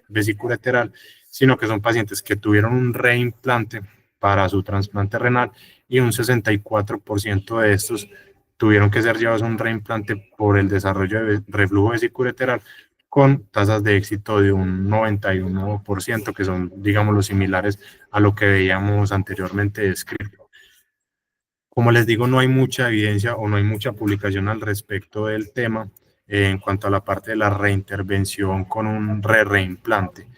vesicoureteral, sino que son pacientes que tuvieron un reimplante para su trasplante renal y un 64% de estos tuvieron que ser llevados a un reimplante por el desarrollo de reflujo vesicoureteral con tasas de éxito de un 91%, que son, digamos, los similares a lo que veíamos anteriormente descrito. Como les digo, no hay mucha evidencia o no hay mucha publicación al respecto del tema en cuanto a la parte de la reintervención con un reimplante.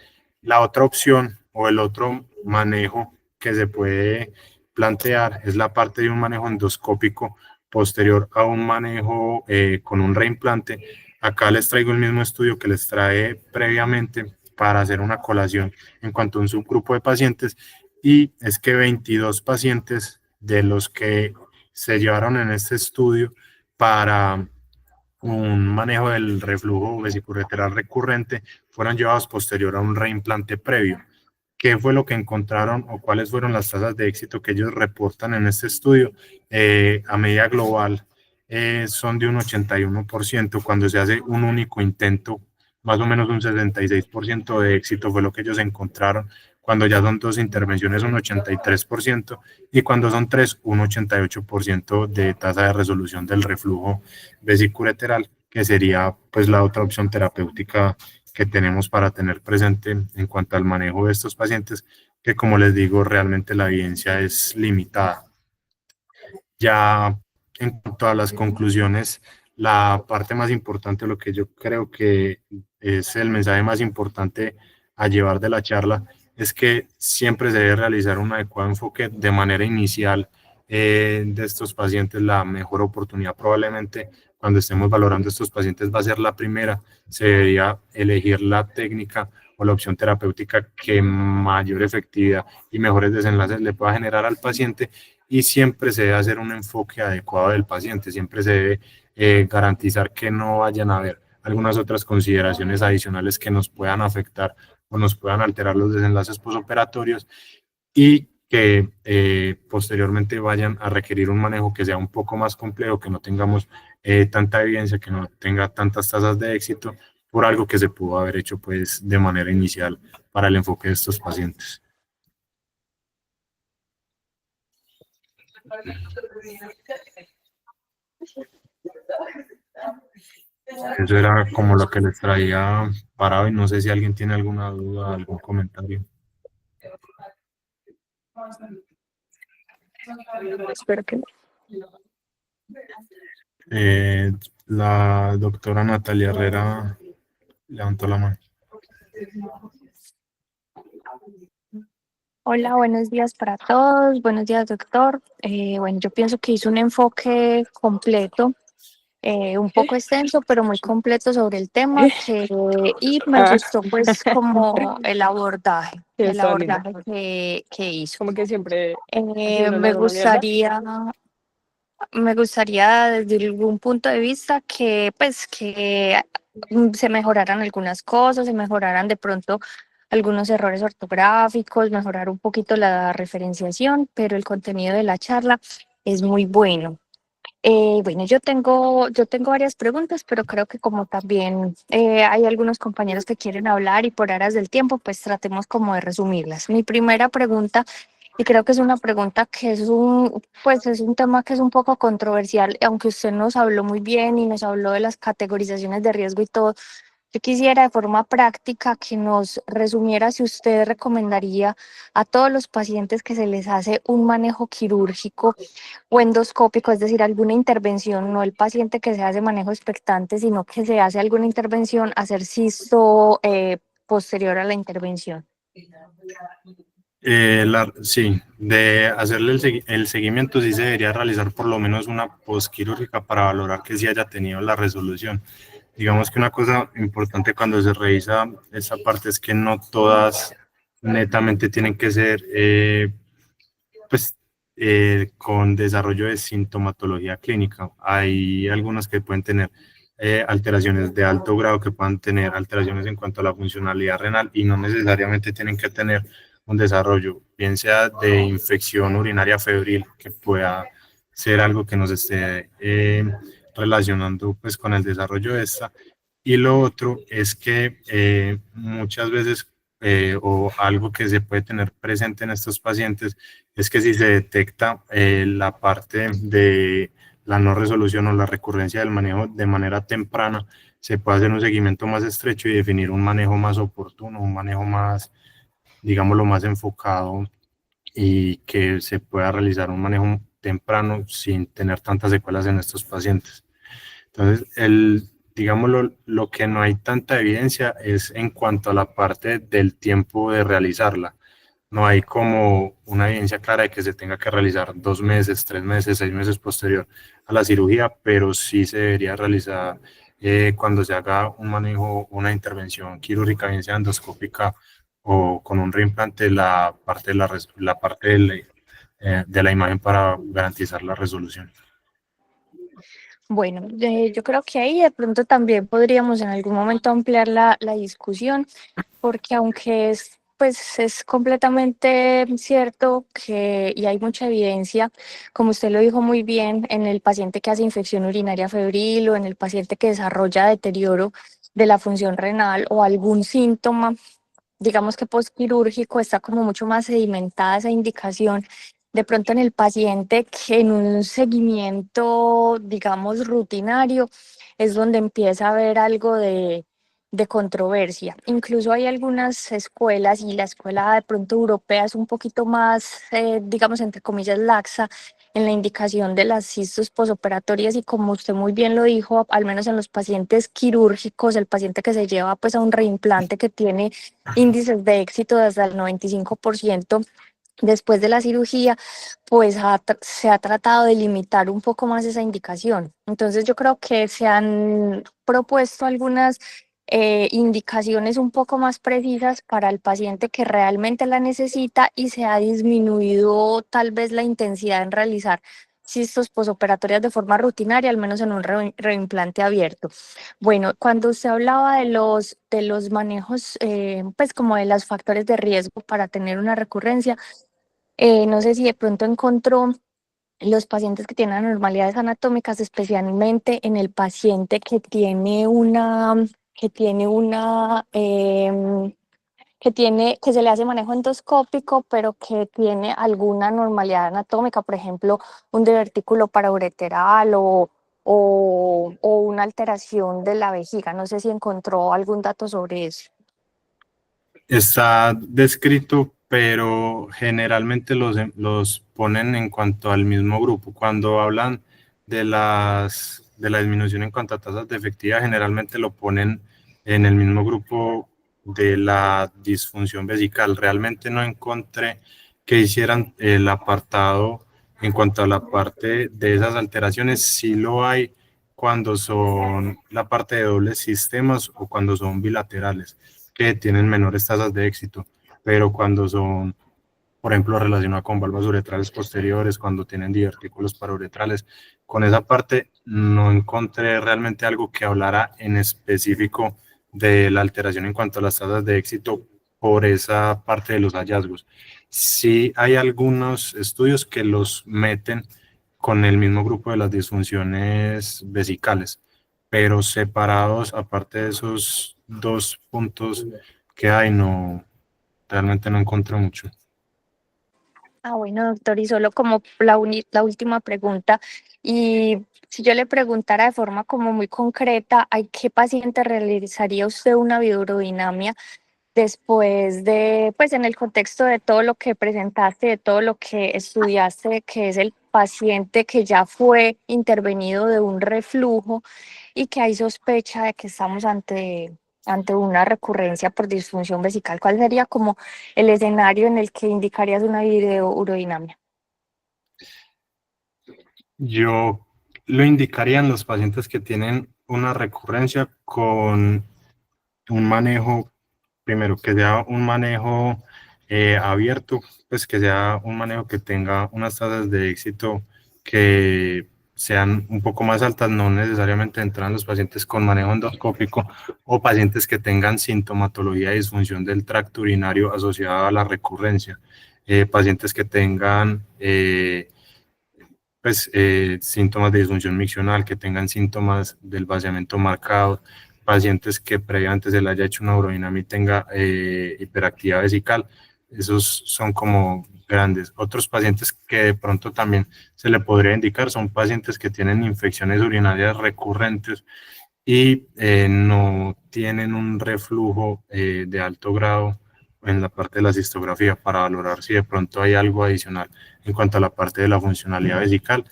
La otra opción o el otro manejo que se puede plantear es la parte de un manejo endoscópico posterior a un manejo con un reimplante. Acá les traigo el mismo estudio que les trae previamente para hacer una colación en cuanto a un subgrupo de pacientes, y es que 22 pacientes de los que se llevaron en este estudio para un manejo del reflujo vesicoureteral recurrente fueron llevados posterior a un reimplante previo. ¿Qué fue lo que encontraron o cuáles fueron las tasas de éxito que ellos reportan en este estudio? A medida global son de un 81%. Cuando se hace un único intento, más o menos un 66% de éxito fue lo que ellos encontraron. Cuando ya son 2 intervenciones, un 83%, y cuando son 3, un 88% de tasa de resolución del reflujo vesicoureteral, que sería pues la otra opción terapéutica que tenemos para tener presente en cuanto al manejo de estos pacientes, que como les digo, realmente la evidencia es limitada. Ya en cuanto a las conclusiones, la parte más importante, lo que yo creo que es el mensaje más importante a llevar de la charla, es que siempre se debe realizar un adecuado enfoque de manera inicial de estos pacientes. La mejor oportunidad probablemente cuando estemos valorando estos pacientes va a ser la primera. Se debería elegir la técnica o la opción terapéutica que mayor efectividad y mejores desenlaces le pueda generar al paciente, y siempre se debe hacer un enfoque adecuado del paciente, siempre se debe garantizar que no vayan a haber algunas otras consideraciones adicionales que nos puedan afectar o nos puedan alterar los desenlaces postoperatorios, y que posteriormente vayan a requerir un manejo que sea un poco más complejo, que no tengamos tanta evidencia, que no tenga tantas tasas de éxito por algo que se pudo haber hecho pues de manera inicial para el enfoque de estos pacientes. Eso era como lo que les traía para hoy. No sé si alguien tiene alguna duda, algún comentario. Espero que no. La doctora Natalia Herrera levantó la mano. Hola, buenos días para todos. Buenos días, doctor. Bueno, yo pienso que hizo un enfoque completo, un poco extenso, pero muy completo sobre el tema, y me gustó pues como el abordaje que hizo. Como que siempre Me gustaría desde algún punto de vista que pues que se mejoraran algunas cosas, se mejoraran de pronto algunos errores ortográficos, mejorar un poquito la referenciación, pero el contenido de la charla es muy bueno. Bueno, yo tengo varias preguntas, pero creo que como también hay algunos compañeros que quieren hablar y por aras del tiempo, pues tratemos como de resumirlas. Mi primera pregunta, y creo que es una pregunta que pues es un tema que es un poco controversial, aunque usted nos habló muy bien y nos habló de las categorizaciones de riesgo y todo, Yo quisiera de forma práctica que nos resumiera si usted recomendaría a todos los pacientes que se les hace un manejo quirúrgico o endoscópico, es decir, alguna intervención, no el paciente que se hace manejo expectante, sino que se hace alguna intervención, hacer cisto posterior a la intervención. Sí, de hacerle el seguimiento sí se debería realizar por lo menos una posquirúrgica para valorar que sí haya tenido la resolución. Digamos que una cosa importante cuando se revisa esa parte es que no todas netamente tienen que ser pues, con desarrollo de sintomatología clínica. Hay algunas que pueden tener alteraciones de alto grado, que puedan tener alteraciones en cuanto a la funcionalidad renal y no necesariamente tienen que tener un desarrollo, bien sea de infección urinaria febril, que pueda ser algo que nos esté relacionando pues con el desarrollo de esta. Y lo otro es que muchas veces, o algo que se puede tener presente en estos pacientes, es que si se detecta la parte de la no resolución o la recurrencia del manejo de manera temprana, se puede hacer un seguimiento más estrecho y definir un manejo más oportuno, un manejo más, digámoslo, más enfocado y que se pueda realizar un manejo temprano sin tener tantas secuelas en estos pacientes. Entonces, digámoslo, lo que no hay tanta evidencia es en cuanto a la parte del tiempo de realizarla. No hay como una evidencia clara de que se tenga que realizar 2 meses, 3 meses, 6 meses posterior a la cirugía, pero sí se debería realizar cuando se haga un manejo, una intervención quirúrgica, bien sea endoscópica o con un reimplante, la parte de la imagen para garantizar la resolución. Bueno, yo creo que ahí de pronto también podríamos en algún momento ampliar la discusión, porque aunque pues es completamente cierto que, y hay mucha evidencia, como usted lo dijo muy bien, en el paciente que hace infección urinaria febril o en el paciente que desarrolla deterioro de la función renal o algún síntoma, digamos que postquirúrgico, está como mucho más sedimentada esa indicación. De pronto en el paciente que en un seguimiento, digamos, rutinario, es donde empieza a haber algo de controversia. Incluso hay algunas escuelas y la escuela de pronto europea es un poquito más, digamos, entre comillas, laxa en la indicación de las cistos posoperatorias y como usted muy bien lo dijo, al menos en los pacientes quirúrgicos, el paciente que se lleva pues a un reimplante que tiene índices de éxito desde el 95% después de la cirugía, pues se ha tratado de limitar un poco más esa indicación. Entonces yo creo que se han propuesto algunas indicaciones un poco más precisas para el paciente que realmente la necesita y se ha disminuido tal vez la intensidad en realizar cistos posoperatorias de forma rutinaria, al menos en un reimplante abierto. Bueno, cuando usted hablaba de los manejos, pues como de los factores de riesgo para tener una recurrencia, no sé si de pronto encontró los pacientes que tienen anormalidades anatómicas, especialmente en el paciente que se le hace manejo endoscópico, pero que tiene alguna anormalidad anatómica, por ejemplo, un divertículo paraureteral o una alteración de la vejiga. No sé si encontró algún dato sobre eso. Está descrito, pero generalmente los ponen en cuanto al mismo grupo. Cuando hablan de la disminución en cuanto a tasas de efectividad, generalmente lo ponen en el mismo grupo de la disfunción vesical. Realmente no encontré que hicieran el apartado en cuanto a la parte de esas alteraciones. Sí lo hay cuando son la parte de dobles sistemas o cuando son bilaterales, que tienen menores tasas de éxito, pero cuando son, por ejemplo, relacionadas con valvas uretrales posteriores, cuando tienen divertículos parauretrales, con esa parte no encontré realmente algo que hablara en específico de la alteración en cuanto a las tasas de éxito por esa parte de los hallazgos. Sí hay algunos estudios que los meten con el mismo grupo de las disfunciones vesicales, pero separados, aparte de esos dos puntos que hay, no, realmente no encontré mucho. Ah, bueno, doctor, y solo como la última pregunta, y si yo le preguntara de forma como muy concreta, ¿a qué paciente realizaría usted una biourodinamia después de, pues en el contexto de todo lo que presentaste, de todo lo que estudiaste, que es el paciente que ya fue intervenido de un reflujo y que hay sospecha de que estamos ante una recurrencia por disfunción vesical? ¿Cuál sería como el escenario en el que indicarías una videourodinamia? Yo lo indicaría en los pacientes que tienen una recurrencia con un manejo, primero que sea un manejo abierto, pues que sea un manejo que tenga unas tasas de éxito que sean un poco más altas, no necesariamente entran los pacientes con manejo endoscópico o pacientes que tengan sintomatología de disfunción del tracto urinario asociada a la recurrencia, pacientes que tengan síntomas de disfunción miccional, que tengan síntomas del vaciamiento marcado, pacientes que previamente se le haya hecho una urodinamia y tenga hiperactividad vesical, esos son como grandes. Otros pacientes que de pronto también se le podría indicar son pacientes que tienen infecciones urinarias recurrentes y no tienen un reflujo de alto grado en la parte de la cistografía para valorar si de pronto hay algo adicional en cuanto a la parte de la funcionalidad vesical,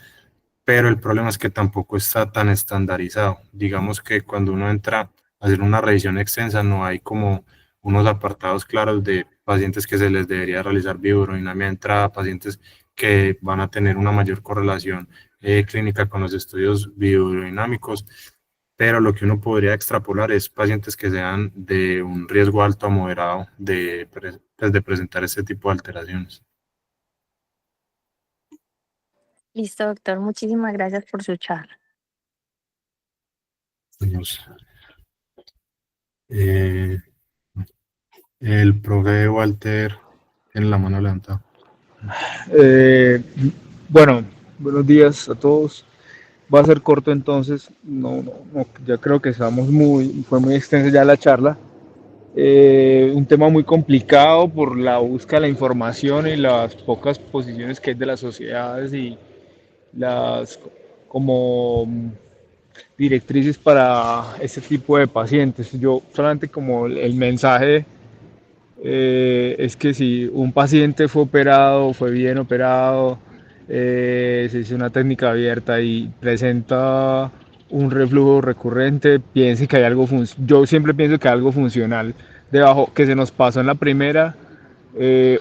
pero el problema es que tampoco está tan estandarizado. Digamos que cuando uno entra a hacer una revisión extensa no hay como unos apartados claros de pacientes que se les debería realizar biourodinamia de entrada, pacientes que van a tener una mayor correlación clínica con los estudios biourodinámicos, pero lo que uno podría extrapolar es pacientes que sean de un riesgo alto a moderado de presentar este tipo de alteraciones. Listo, doctor, muchísimas gracias por su charla. Digamos, eh, el profe Walter tiene la mano levantada. Eh, bueno, buenos días a todos. Va a ser corto entonces, ya creo que fue muy extensa ya la charla. Un tema muy complicado por la búsqueda de la información y las pocas posiciones que hay de las sociedades y las como directrices para este tipo de pacientes. Yo solamente como el mensaje es que si un paciente fue operado, fue bien operado, se hizo una técnica abierta y presenta un reflujo recurrente, piense que hay algo yo siempre pienso que hay algo funcional debajo que se nos pasó en la primera,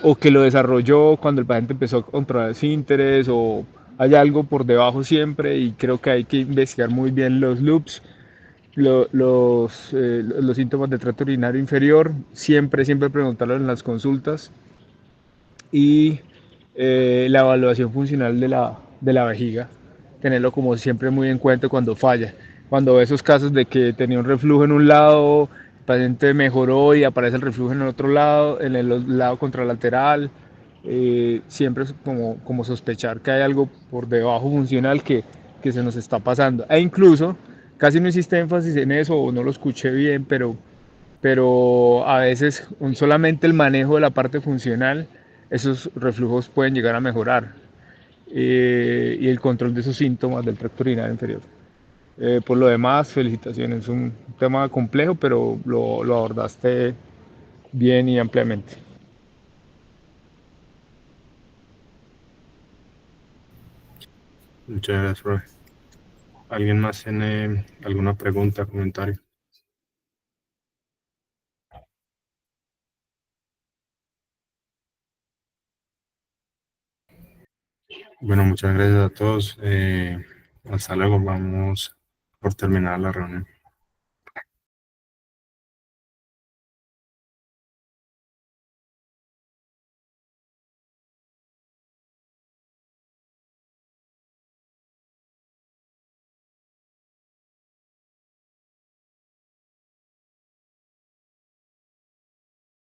o que lo desarrolló cuando el paciente empezó a controlar esfínteres, o hay algo por debajo siempre, y creo que hay que investigar muy bien los loops, los síntomas del tracto urinario inferior, siempre preguntarlo en las consultas, y la evaluación funcional de la vejiga, tenerlo como siempre muy en cuenta cuando falla. Cuando ve esos casos de que tenía un reflujo en un lado, el paciente mejoró y aparece el reflujo en el otro lado, en el lado contralateral, siempre es como sospechar que hay algo por debajo funcional que se nos está pasando. E incluso, casi no hiciste énfasis en eso o no lo escuché bien, pero a veces solamente el manejo de la parte funcional, esos reflujos pueden llegar a mejorar, y el control de esos síntomas del tracto urinario inferior. Por lo demás, felicitaciones. Es un tema complejo, pero lo abordaste bien y ampliamente. Muchas gracias, profe. ¿Alguien más tiene alguna pregunta, comentario? Bueno, muchas gracias a todos. Hasta luego. Vamos por terminar la reunión.